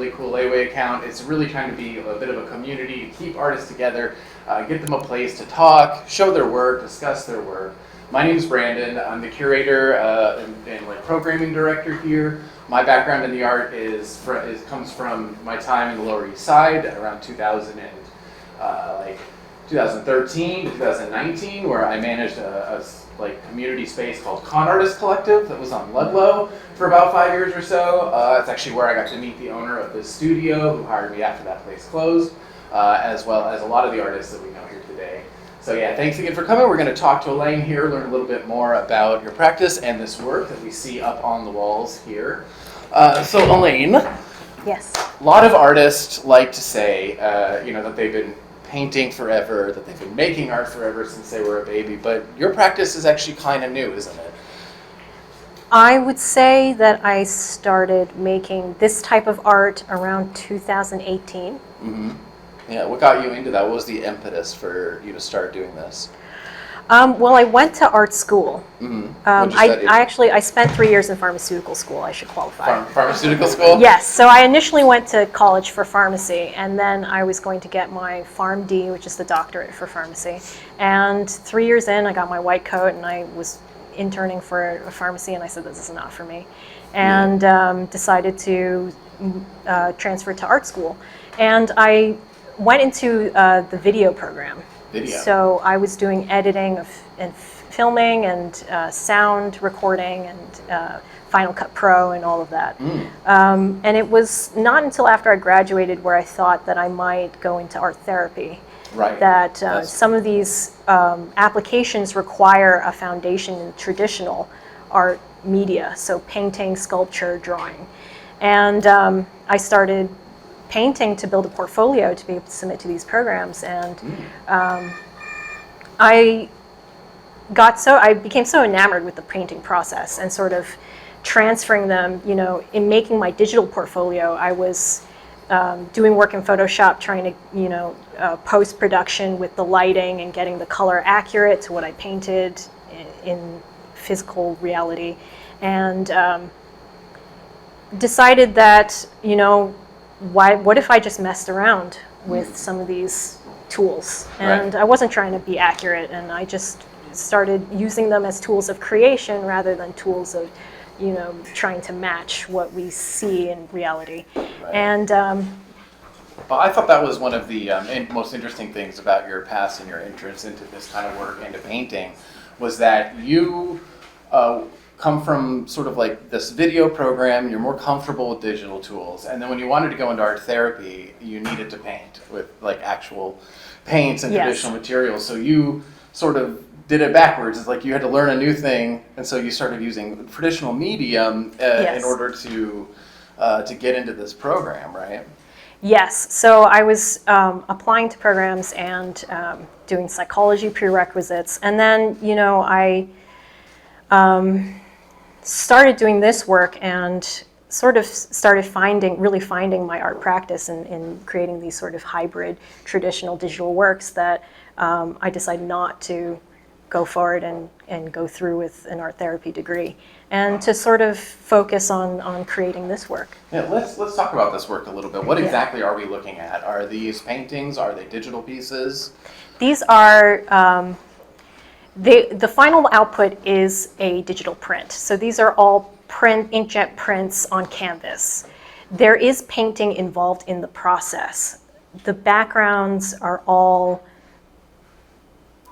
Speaker 8: really cool layaway account. It's really trying to be a bit of a community, keep artists together, get them a place to talk, show their work, discuss their work. My name is Brandon. I'm the curator and like programming director here. My background in the art comes from my time in the Lower East Side around 2013 to 2019, where I managed a community space called Con Artist Collective that was on Ludlow for about 5 years or so. It's actually where I got to meet the owner of this studio, who hired me after that place closed, as well as a lot of the artists that we know here today. So yeah, thanks again for coming. We're going to talk to Elaine here, learn a little bit more about your practice and this work that we see up on the walls here. So Elaine,
Speaker 9: Yes.
Speaker 8: a lot of artists like to say, that they've been painting forever, that they've been making art forever since they were a baby, but your practice is actually kind of new, isn't it?
Speaker 9: I would say that I started making this type of art around 2018.
Speaker 8: Mm-hmm. Yeah, what got you into that? What was the impetus for you to start doing this?
Speaker 9: Well, I went to art school.
Speaker 8: Mm-hmm. What'd you study?
Speaker 9: I spent 3 years in pharmaceutical school. I should qualify.
Speaker 8: Pharmaceutical school?
Speaker 9: Yes. So I initially went to college for pharmacy, and then I was going to get my PharmD, which is the doctorate for pharmacy. And 3 years in, I got my white coat, and I was interning for a pharmacy, and I said, this is not for me. And decided to transfer to art school. And I went into the video program.
Speaker 8: Video.
Speaker 9: So I was doing editing and filming and sound recording and Final Cut Pro and all of that. And it was not until after I graduated where I thought that I might go into art therapy.
Speaker 8: Right.
Speaker 9: That some of these applications require a foundation in traditional art media, so painting, sculpture, drawing. And I started painting to build a portfolio to be able to submit to these programs, and I became so enamored with the painting process and sort of transferring them, in making my digital portfolio. I was doing work in Photoshop, trying to, post-production with the lighting and getting the color accurate to what I painted in physical reality, and decided that, what if I just messed around with some of these tools? And I wasn't trying to be accurate, and I just started using them as tools of creation rather than tools of, trying to match what we see in reality.
Speaker 8: Right.
Speaker 9: And
Speaker 8: Well, I thought that was one of the most interesting things about your past and your entrance into this kind of work, into painting, was that you come from sort of like this video program, you're more comfortable with digital tools, and then when you wanted to go into art therapy, you needed to paint with like actual paints and traditional materials. So you sort of did it backwards. It's like you had to learn a new thing, and so you started using traditional medium in order to get into this program, right?
Speaker 9: Yes. So I was applying to programs and doing psychology prerequisites, and then I started doing this work and sort of started really finding my art practice in creating these sort of hybrid traditional digital works that I decided not to go forward and go through with an art therapy degree, and to sort of focus on creating this work.
Speaker 8: Yeah, let's talk about this work a little bit. What exactly are we looking at? Are these paintings? Are they digital pieces?
Speaker 9: These are the final output is a digital print. So these are all inkjet prints on canvas. There is painting involved in the process. The backgrounds are all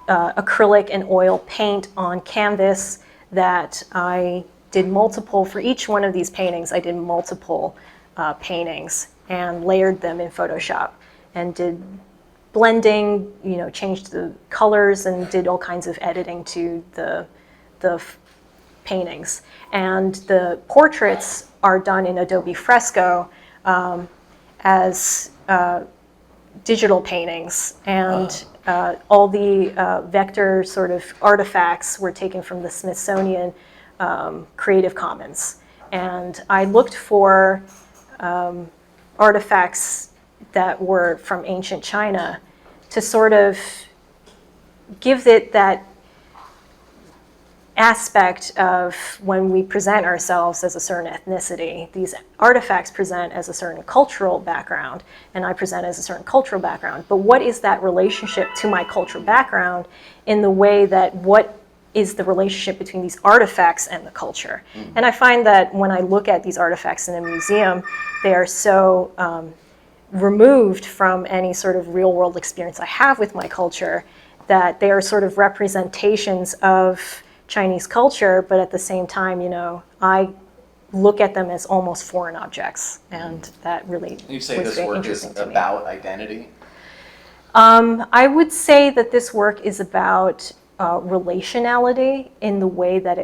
Speaker 9: acrylic and oil paint on canvas that I did multiple, for each one of these paintings, I did multiple paintings and layered them in Photoshop and did blending, changed the colors and did all kinds of editing to the paintings. And the portraits are done in Adobe Fresco as digital paintings, and all the vector sort of artifacts were taken from the Smithsonian Creative Commons. And I looked for artifacts that were from ancient China to sort of give it that aspect of when we present ourselves as a certain ethnicity. These artifacts present as a certain cultural background, and I present as a certain cultural background. But what is that relationship to my cultural background in the way that what is the relationship between these artifacts and the culture? And I find that when I look at these artifacts in a museum, they are so removed from any sort of real world experience I have with my culture, that they are sort of representations of Chinese culture, but at the same time, I look at them as almost foreign objects, and that really
Speaker 8: You say
Speaker 9: was
Speaker 8: this
Speaker 9: very
Speaker 8: work
Speaker 9: interesting
Speaker 8: is
Speaker 9: to me.
Speaker 8: about identity?
Speaker 9: I would say that this work is about relationality in the way that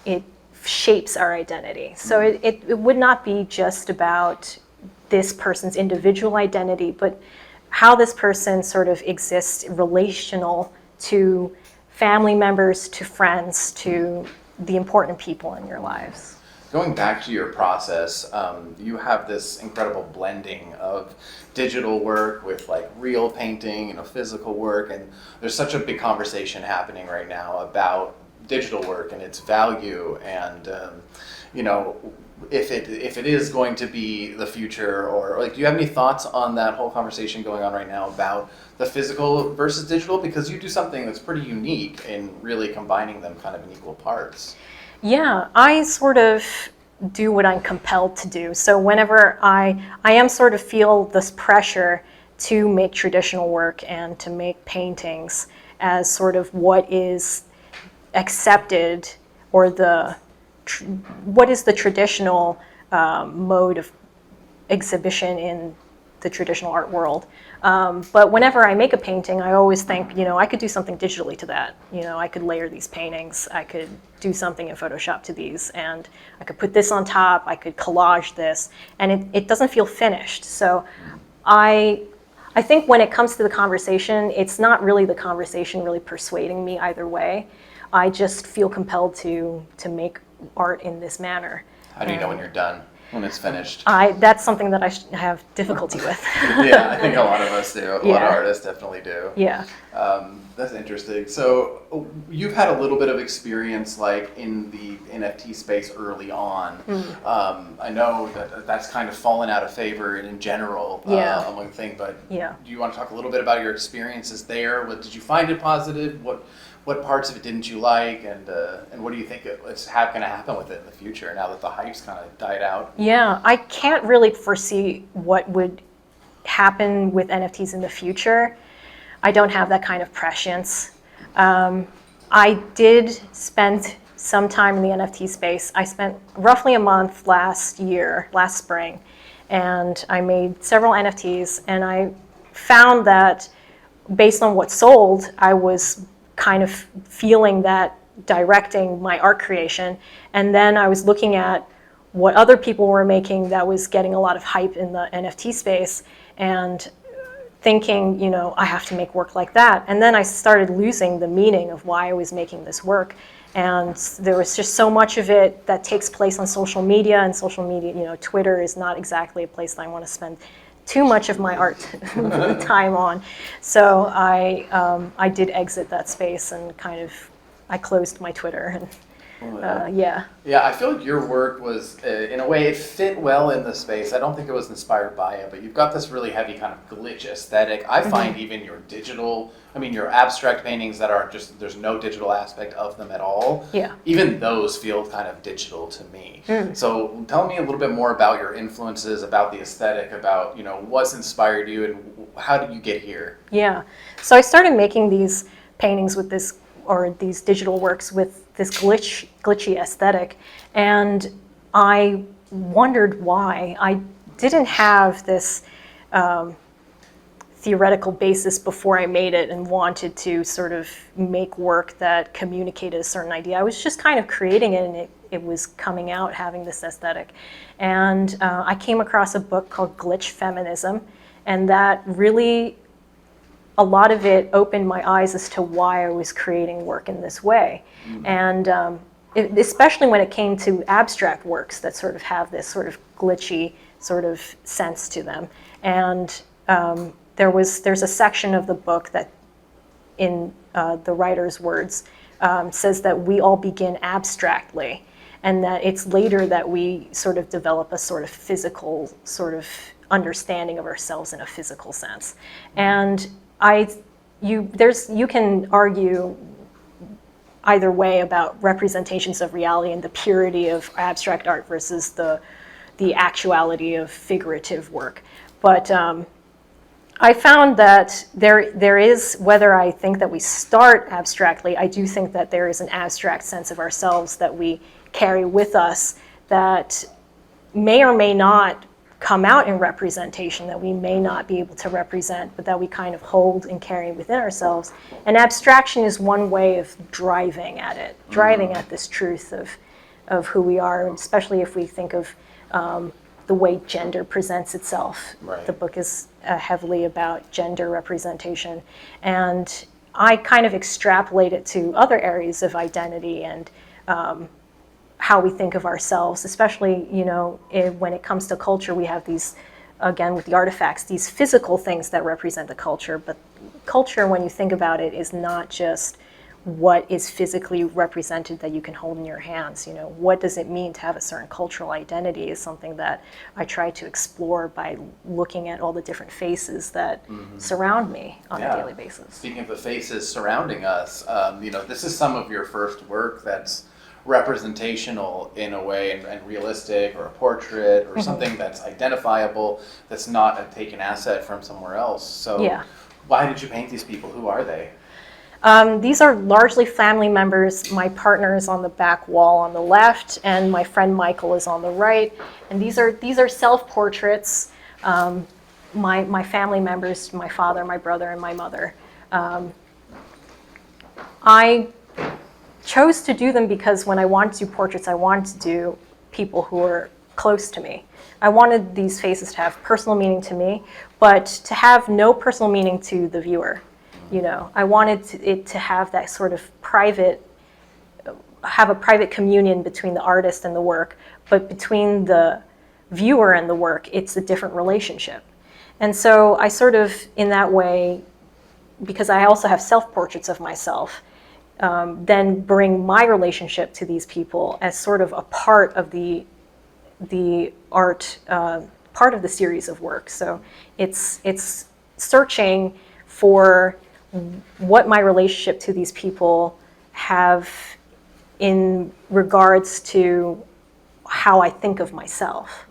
Speaker 9: it shapes our identity. So it would not be just about this person's individual identity, but how this person sort of exists relational to family members, to friends, to the important people in your lives.
Speaker 8: Going back to your process, you have this incredible blending of digital work with like real painting, physical work, and there's such a big conversation happening right now about digital work and its value, and if it is going to be the future, or like, do you have any thoughts on that whole conversation going on right now about the physical versus digital? Because you do something that's pretty unique in really combining them kind of in equal parts.
Speaker 9: Yeah, I sort of do what I'm compelled to do. So whenever I am sort of feel this pressure to make traditional work and to make paintings as sort of what is accepted, or what is the traditional mode of exhibition in the traditional art world. But whenever I make a painting, I always think, I could do something digitally to that. I could layer these paintings, I could do something in Photoshop to these, and I could put this on top, I could collage this, and it doesn't feel finished. So I think when it comes to the conversation, it's not really the conversation really persuading me either way. I just feel compelled to make art in this manner.
Speaker 8: How do you know when you're done, when it's finished?
Speaker 9: That's something that I have difficulty with.
Speaker 8: Yeah, I think a lot of us do. A lot of
Speaker 9: Yeah.
Speaker 8: artists definitely do.
Speaker 9: Yeah.
Speaker 8: That's interesting. So you've had a little bit of experience like in the NFT space early on. I know that's kind of fallen out of favor in general among things, but
Speaker 9: Yeah.
Speaker 8: do you want to talk a little bit about your experiences there? What did you find it positive? What parts of it didn't you like, and what do you think is going to happen with it in the future now that the hype's kind of died out?
Speaker 9: Yeah, I can't really foresee what would happen with NFTs in the future. I don't have that kind of prescience. I did spend some time in the NFT space. I spent roughly a month last spring, and I made several NFTs, and I found that based on what sold, I was kind of feeling that directing my art creation. And then I was looking at what other people were making that was getting a lot of hype in the NFT space, and thinking, I have to make work like that. And then I started losing the meaning of why I was making this work. And there was just so much of it that takes place on social media, and social media, Twitter is not exactly a place that I want to spend too much of my art time on. So I did exit that space, and I closed my Twitter, and yeah.
Speaker 8: Yeah, I feel like your work was, in a way, it fit well in the space. I don't think it was inspired by it, but you've got this really heavy kind of glitch aesthetic. I find even your your abstract paintings that are just, there's no digital aspect of them at all.
Speaker 9: Yeah.
Speaker 8: Even those feel kind of digital to me. So tell me a little bit more about your influences, about the aesthetic, about, what's inspired you, and how did you get here?
Speaker 9: Yeah. So I started making these paintings with these digital works with this glitchy aesthetic, and I wondered why. I didn't have this theoretical basis before I made it and wanted to sort of make work that communicated a certain idea. I was just kind of creating it, and it was coming out having this aesthetic. And I came across a book called Glitch Feminism, and that really, a lot of it opened my eyes as to why I was creating work in this way. And especially when it came to abstract works that sort of have this sort of glitchy sort of sense to them. And there's a section of the book that, in the writer's words, says that we all begin abstractly, and that it's later that we sort of develop a sort of physical sort of understanding of ourselves in a physical sense. And you can argue either way about representations of reality and the purity of abstract art versus the actuality of figurative work. But I found that there is, whether I think that we start abstractly, I do think that there is an abstract sense of ourselves that we carry with us that may or may not come out in representation, that we may not be able to represent, but that we kind of hold and carry within ourselves. And abstraction is one way of driving at it, driving at this truth of who we are, especially if we think of the way gender presents itself.
Speaker 8: Right.
Speaker 9: The book is heavily about gender representation. And I kind of extrapolate it to other areas of identity and how we think of ourselves, especially, when it comes to culture, we have these, again, with the artifacts, these physical things that represent the culture. But culture, when you think about it, is not just what is physically represented that you can hold in your hands. What does it mean to have a certain cultural identity is something that I try to explore by looking at all the different faces that surround me on a daily basis.
Speaker 8: Speaking of the faces surrounding us, this is some of your first work that's representational in a way and realistic, or a portrait, or something that's identifiable, that's not a taken asset from somewhere else. So why did you paint these people? Who are they?
Speaker 9: These are largely family members. My partner is on the back wall on the left, and my friend Michael is on the right. And these are self-portraits. My family members, my father, my brother, and my mother. I chose to do them because when I wanted to do portraits, I wanted to do people who were close to me. I wanted these faces to have personal meaning to me, but to have no personal meaning to the viewer. I wanted it to have that sort of have a private communion between the artist and the work, but between the viewer and the work, it's a different relationship. And so I sort of, in that way, because I also have self-portraits of myself, then bring my relationship to these people as sort of a part of the art, part of the series of work. So it's searching for what my relationship to these people have in regards to how I think of myself.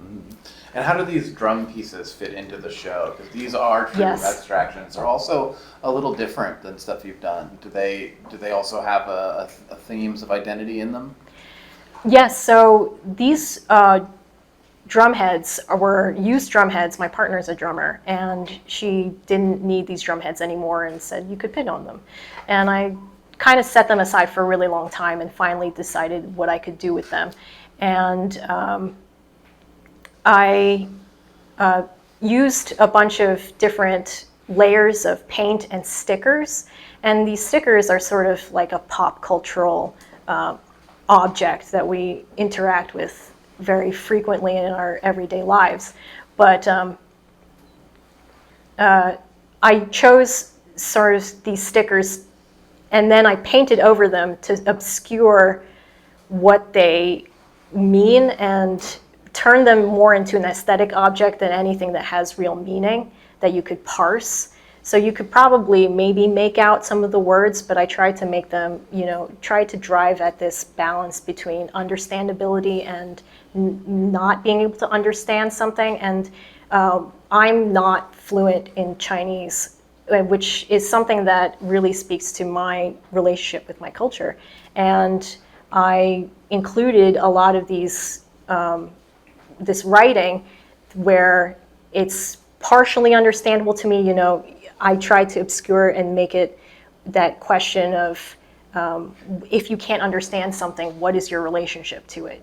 Speaker 8: And how do these drum pieces fit into the show? Because these are true abstractions. They're also a little different than stuff you've done. Do they also have a themes of identity in them?
Speaker 9: Yes. So these drum heads were used drum heads. My partner's a drummer, and she didn't need these drum heads anymore and said you could pin on them. And I kind of set them aside for a really long time and finally decided what I could do with them. And I used a bunch of different layers of paint and stickers. And these stickers are sort of like a pop cultural object that we interact with very frequently in our everyday lives. But I chose sort of these stickers, and then I painted over them to obscure what they mean and turn them more into an aesthetic object than anything that has real meaning that you could parse. So you could probably maybe make out some of the words, but I tried to make them, try to drive at this balance between understandability and not being able to understand something. And I'm not fluent in Chinese, which is something that really speaks to my relationship with my culture. And I included a lot of these, this writing where it's partially understandable to me. I try to obscure and make it that question of if you can't understand something, what is your relationship to it,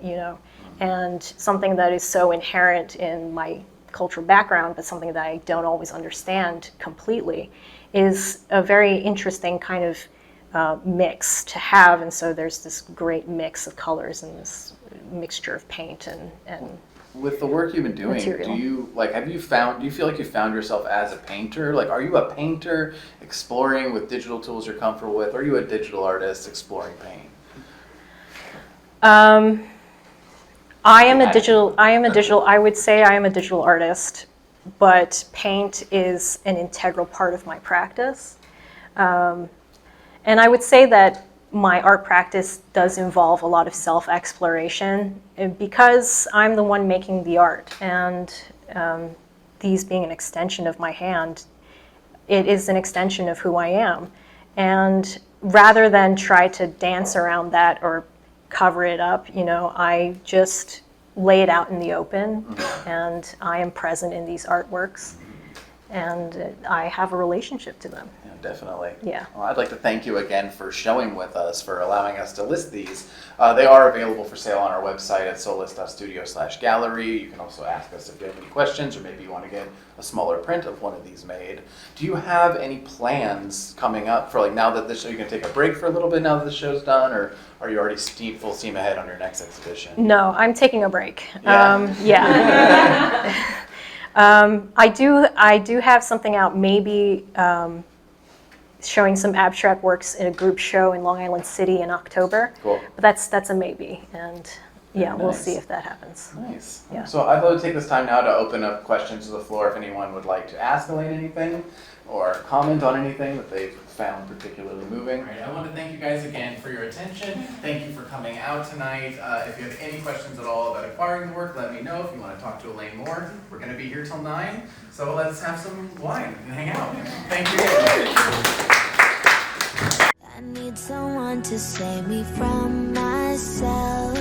Speaker 9: And something that is so inherent in my cultural background, but something that I don't always understand completely, is a very interesting kind of mix to have. And so there's this great mix of colors and this mixture of paint and
Speaker 8: with the work you've been doing,
Speaker 9: Material.
Speaker 8: do you feel like you found yourself as a painter? Like, are you a painter exploring with digital tools you're comfortable with? Or are you a digital artist exploring paint?
Speaker 9: I would say I am a digital artist, but paint is an integral part of my practice. And I would say that my art practice does involve a lot of self-exploration because I'm the one making the art, and these being an extension of my hand, it is an extension of who I am. And rather than try to dance around that or cover it up, I just lay it out in the open, and I am present in these artworks, and I have a relationship to them.
Speaker 8: Yeah, definitely.
Speaker 9: Yeah.
Speaker 8: Well, I'd like to thank you again for showing with us, for allowing us to list these. They are available for sale on our website at solas.studio/gallery. You can also ask us if you have any questions, or maybe you want to get a smaller print of one of these made. Do you have any plans coming up for, like, now that this show, you can take a break for a little bit now that the show's done, or are you already full steam ahead on your next exhibition?
Speaker 9: No, I'm taking a break.
Speaker 8: Yeah.
Speaker 9: I do have something out, maybe showing some abstract works in a group show in Long Island City in October.
Speaker 8: Cool.
Speaker 9: But that's a maybe, and yeah, we'll
Speaker 8: Nice.
Speaker 9: see if that happens.
Speaker 8: Nice.
Speaker 9: Yeah.
Speaker 8: So I'd love to take this time now to open up questions to the floor if anyone would like to ask Elaine anything or comment on anything that they've found particularly moving. All right, I want to thank you guys again for your attention. Thank you for coming out tonight. If you have any questions at all about acquiring the work, let me know. If you want to talk to Elaine more, we're going to be here till 9. So let's have some wine and hang out. Thank you.
Speaker 1: I need someone to save me from myself,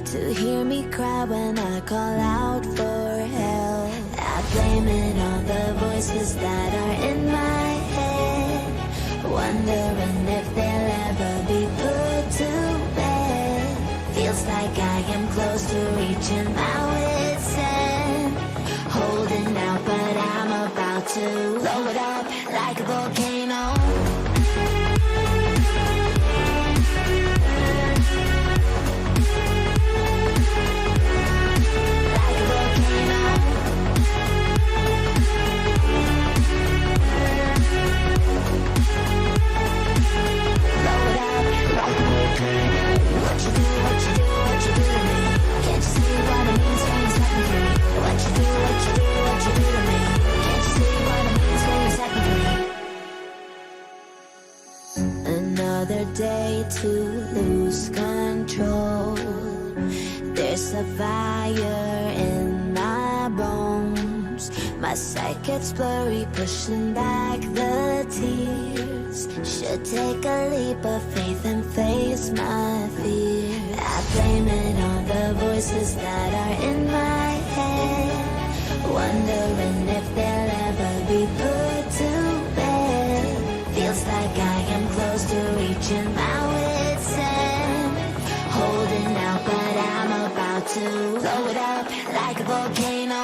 Speaker 1: to hear me cry when I call out for help. I blame it on the voices that are in my head, wondering if they'll ever be put to bed. Feels like I am close to reaching my wit's end, holding out, but I'm about to blow it up like a volcano. Another day to lose control. There's a fire in my bones. My sight gets blurry, pushing back the tears. Should take a leap of faith and face my fear. I blame it on the voices that are in my head, wondering if they'll ever be put to bed. Feels like I am close to reaching my wit's end, holding out, but I'm about to blow it up like a volcano.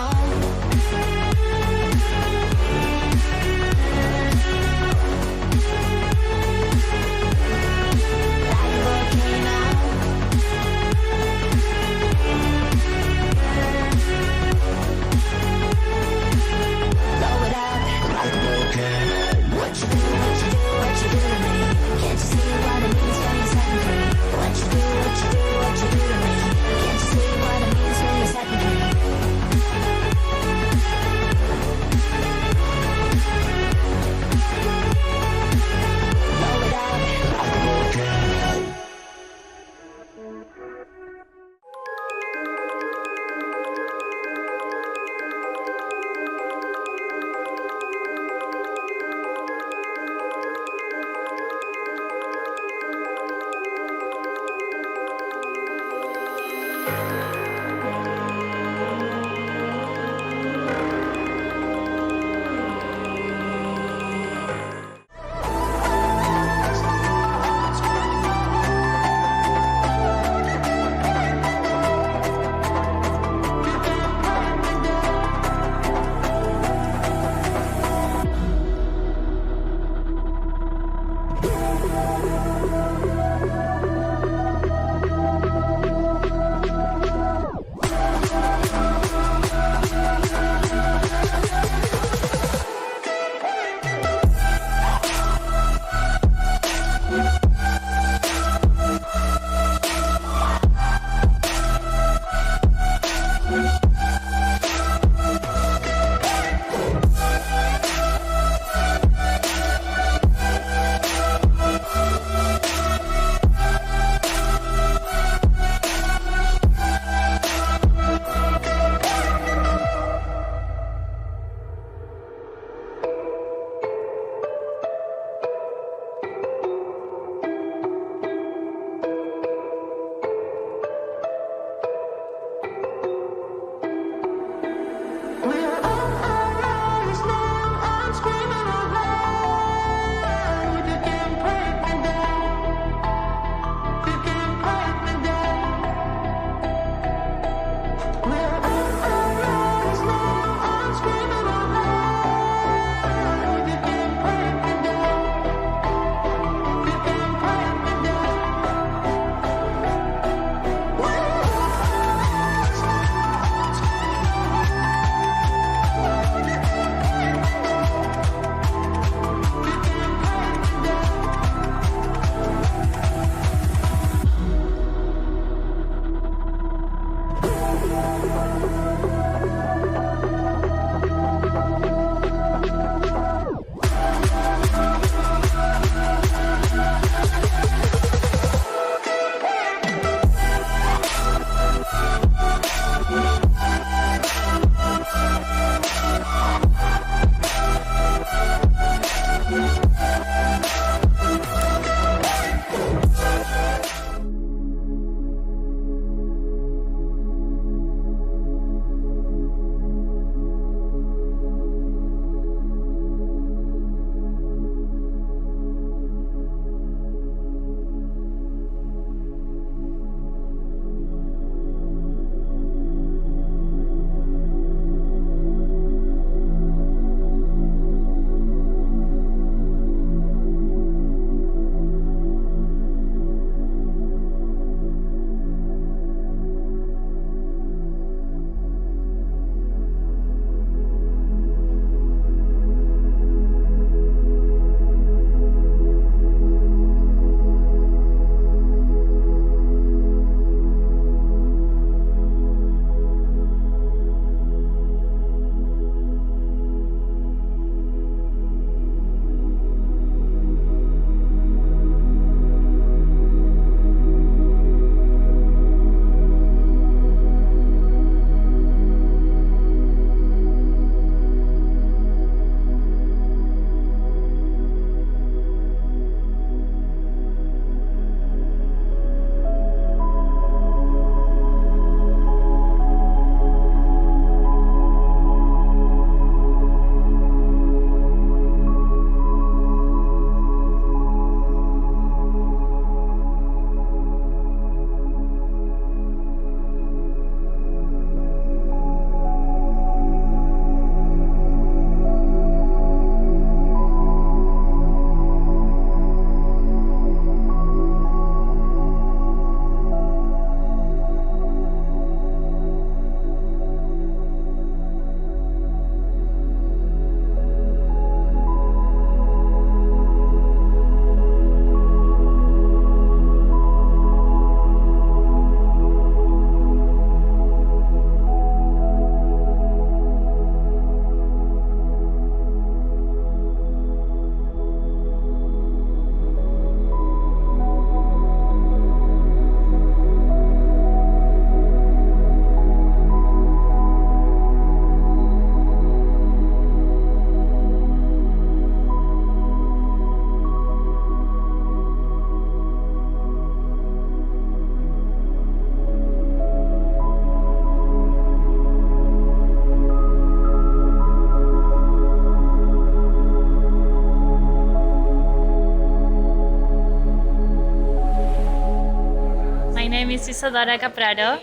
Speaker 10: name is Isadora Capraro.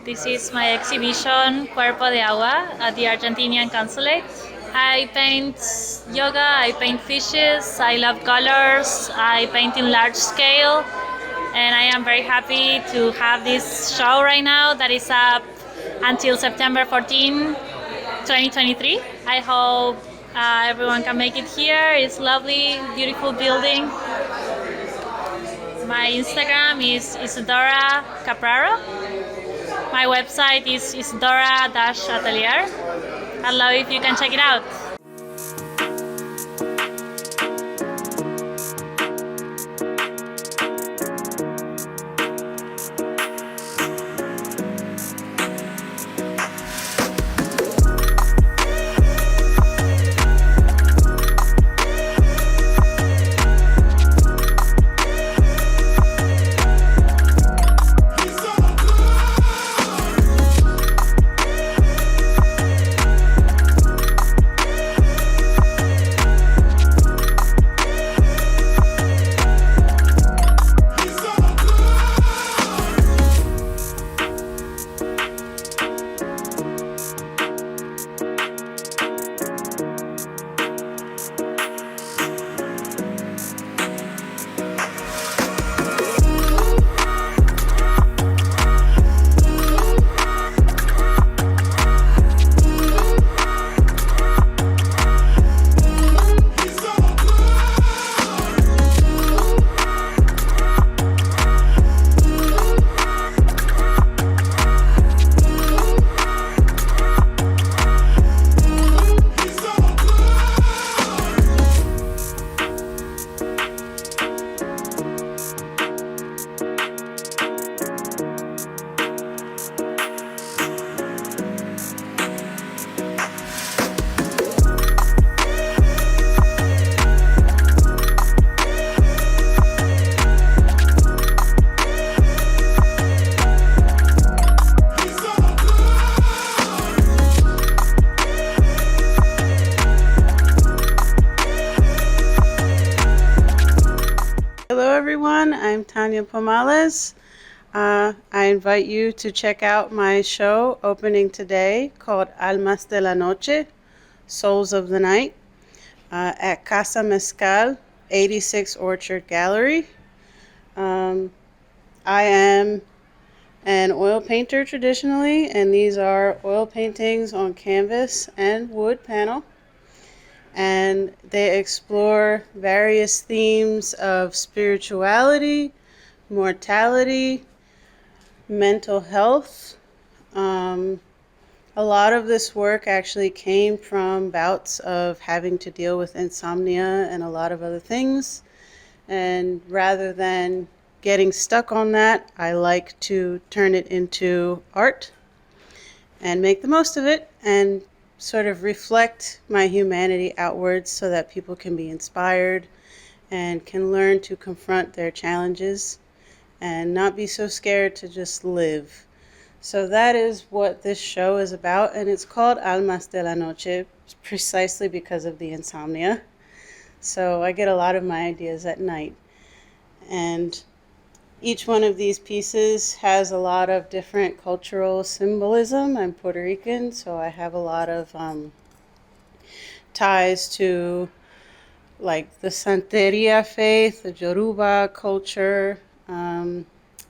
Speaker 10: This is my exhibition Cuerpo de Agua at the Argentine Consulate. I paint yoga, I paint fishes, I love colors, I paint in large scale, and I am very happy to have this show right now that is up until September 14, 2023. I hope everyone can make it here. It's lovely, beautiful building. My Instagram is Isadora Capraro. My website is isadora-atelier. I'd love if you can check it out.
Speaker 11: I'm Tanya Pomales. I invite you to check out my show opening today called Almas de la Noche, Souls of the Night, at Casa Mezcal, 86 Orchard Gallery. I am an oil painter traditionally, and these are oil paintings on canvas and wood panel. And they explore various themes of spirituality, mortality, mental health. A lot of this work actually came from bouts of having to deal with insomnia and a lot of other things. And rather than getting stuck on that, I like to turn it into art and make the most of it and sort of reflect my humanity outwards so that people can be inspired and can learn to confront their challenges and not be so scared to just live. So that is what this show is about, and it's called Almas de la Noche precisely because of the insomnia. So I get a lot of my ideas at night. And each one of these pieces has a lot of different cultural symbolism. I'm Puerto Rican, so I have a lot of ties to like the Santeria faith, the Yoruba culture,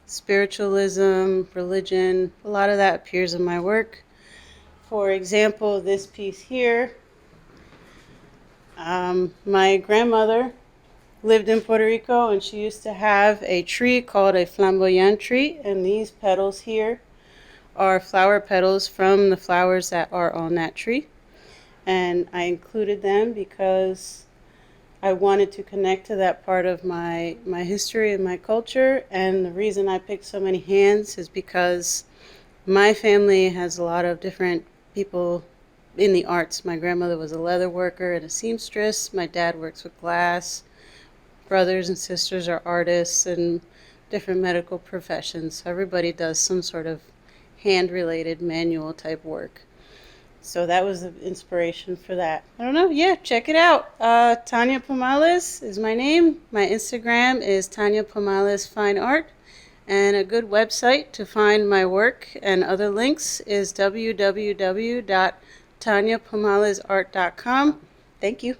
Speaker 11: spiritualism, religion. A lot of that appears in my work. For example, this piece here, my grandmother lived in Puerto Rico, and she used to have a tree called a flamboyant tree, and these petals here are flower petals from the flowers that are on that tree. And I included them because I wanted to connect to that part of my history and my culture. And the reason I picked so many hands is because my family has a lot of different people in the arts. My grandmother was a leather worker and a seamstress. My dad works with glass. Brothers and sisters are artists and different medical professions. So everybody does some sort of hand-related manual type work. So that was the inspiration for that. I don't know. Yeah, check it out. Tanya Pomales is my name. My Instagram is Tanya Pomales Fine Art. And a good website to find my work and other links is www.tanyapomales.art.com. Thank you.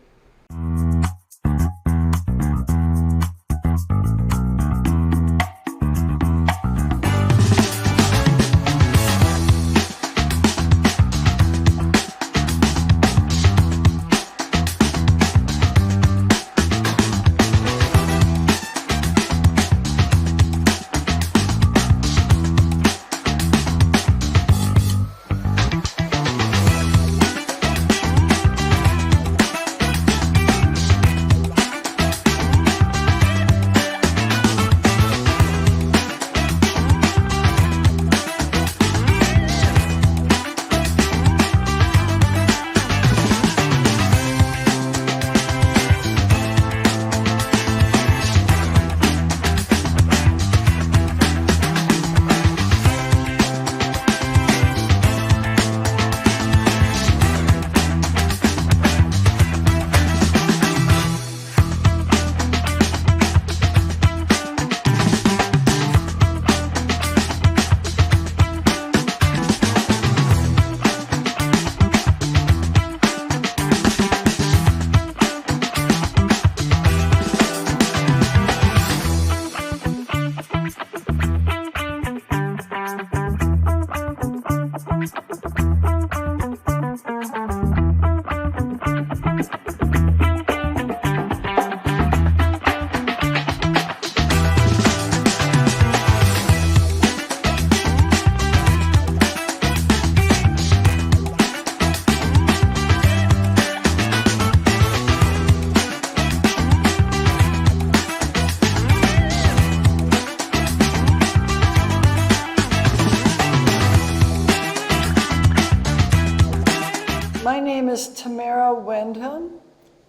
Speaker 12: My name is Tamara Wyndham,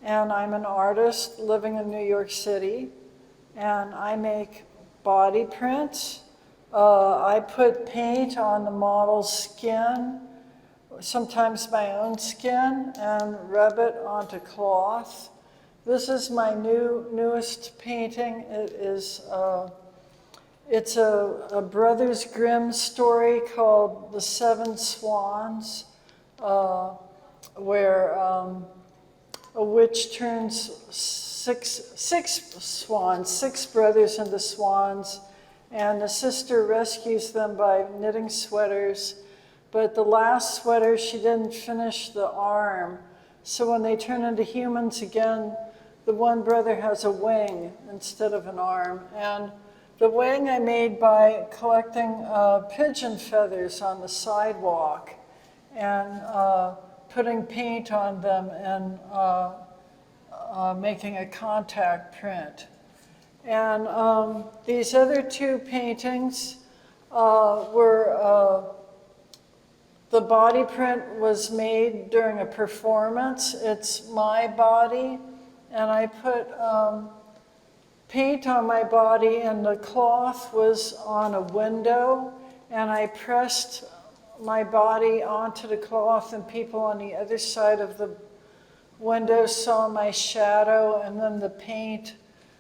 Speaker 12: and I'm an artist living in New York City, and I make body prints. I put paint on the model's skin, sometimes my own skin, and rub it onto cloth. This is my newest painting. It is It's a Brothers Grimm story called The Seven Swans, where a witch turns six brothers into swans, and the sister rescues them by knitting sweaters. But the last sweater, she didn't finish the arm. So when they turn into humans again, the one brother has a wing instead of an arm. And the wing I made by collecting pigeon feathers on the sidewalk and putting paint on them and making a contact print. And these other two paintings were, the body print was made during a performance. It's my body, and I put paint on my body, and the cloth was on a window, and I pressed my body onto the cloth, and people on the other side of the window saw my shadow and then the paint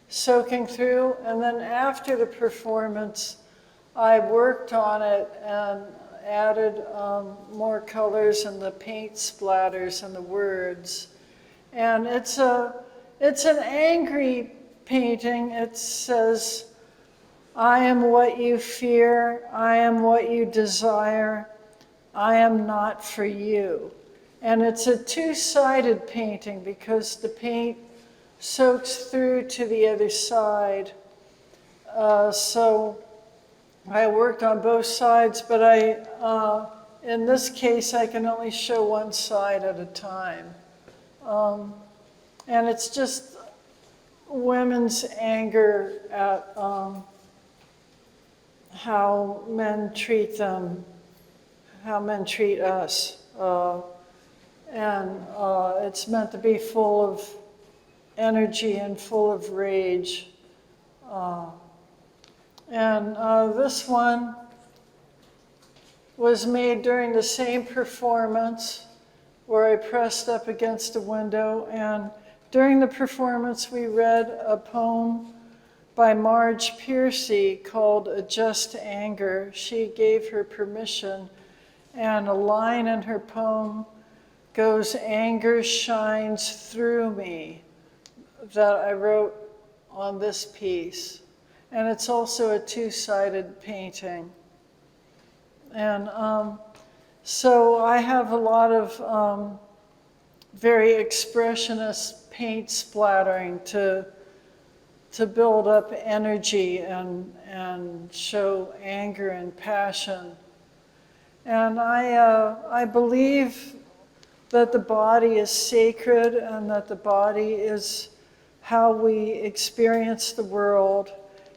Speaker 12: soaking through. And then after the performance, I worked on it and added more colors and the paint splatters and the words. And it's an angry painting. It says, "I am what you fear, I am what you desire, I am not for you." And it's a two-sided painting because the paint soaks through to the other side. So I worked on both sides, but in this case, I can only show one side at a time. And it's just women's anger at how men treat them, how men treat us. And it's meant to be full of energy and full of rage. And this one was made during the same performance where I pressed up against a window. And during the performance, we read a poem by Marge Piercy called "A Just Anger." She gave her permission, and a line in her poem goes, "Anger shines through me," that I wrote on this piece. And it's also a two-sided painting. And so I have a lot of very expressionist paint splattering to build up energy and show anger and passion. And I believe that the body is sacred and that the body is how we experience the world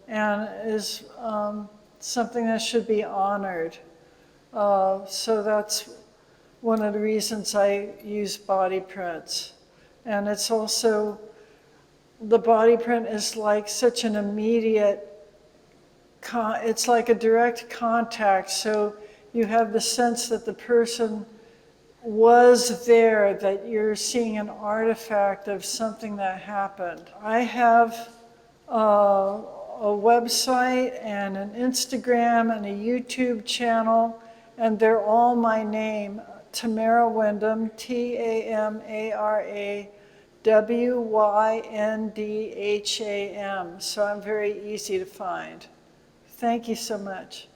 Speaker 12: and is something that should be honored. So that's one of the reasons I use body prints. And it's also, the body print is like such an immediate, it's like a direct contact. So you have the sense that the person was there, that you're seeing an artifact of something that happened. I have a website and an Instagram and a YouTube channel, and they're all my name, Tamara Wyndham, TamarawYndham. So I'm very easy to find. Thank you so much.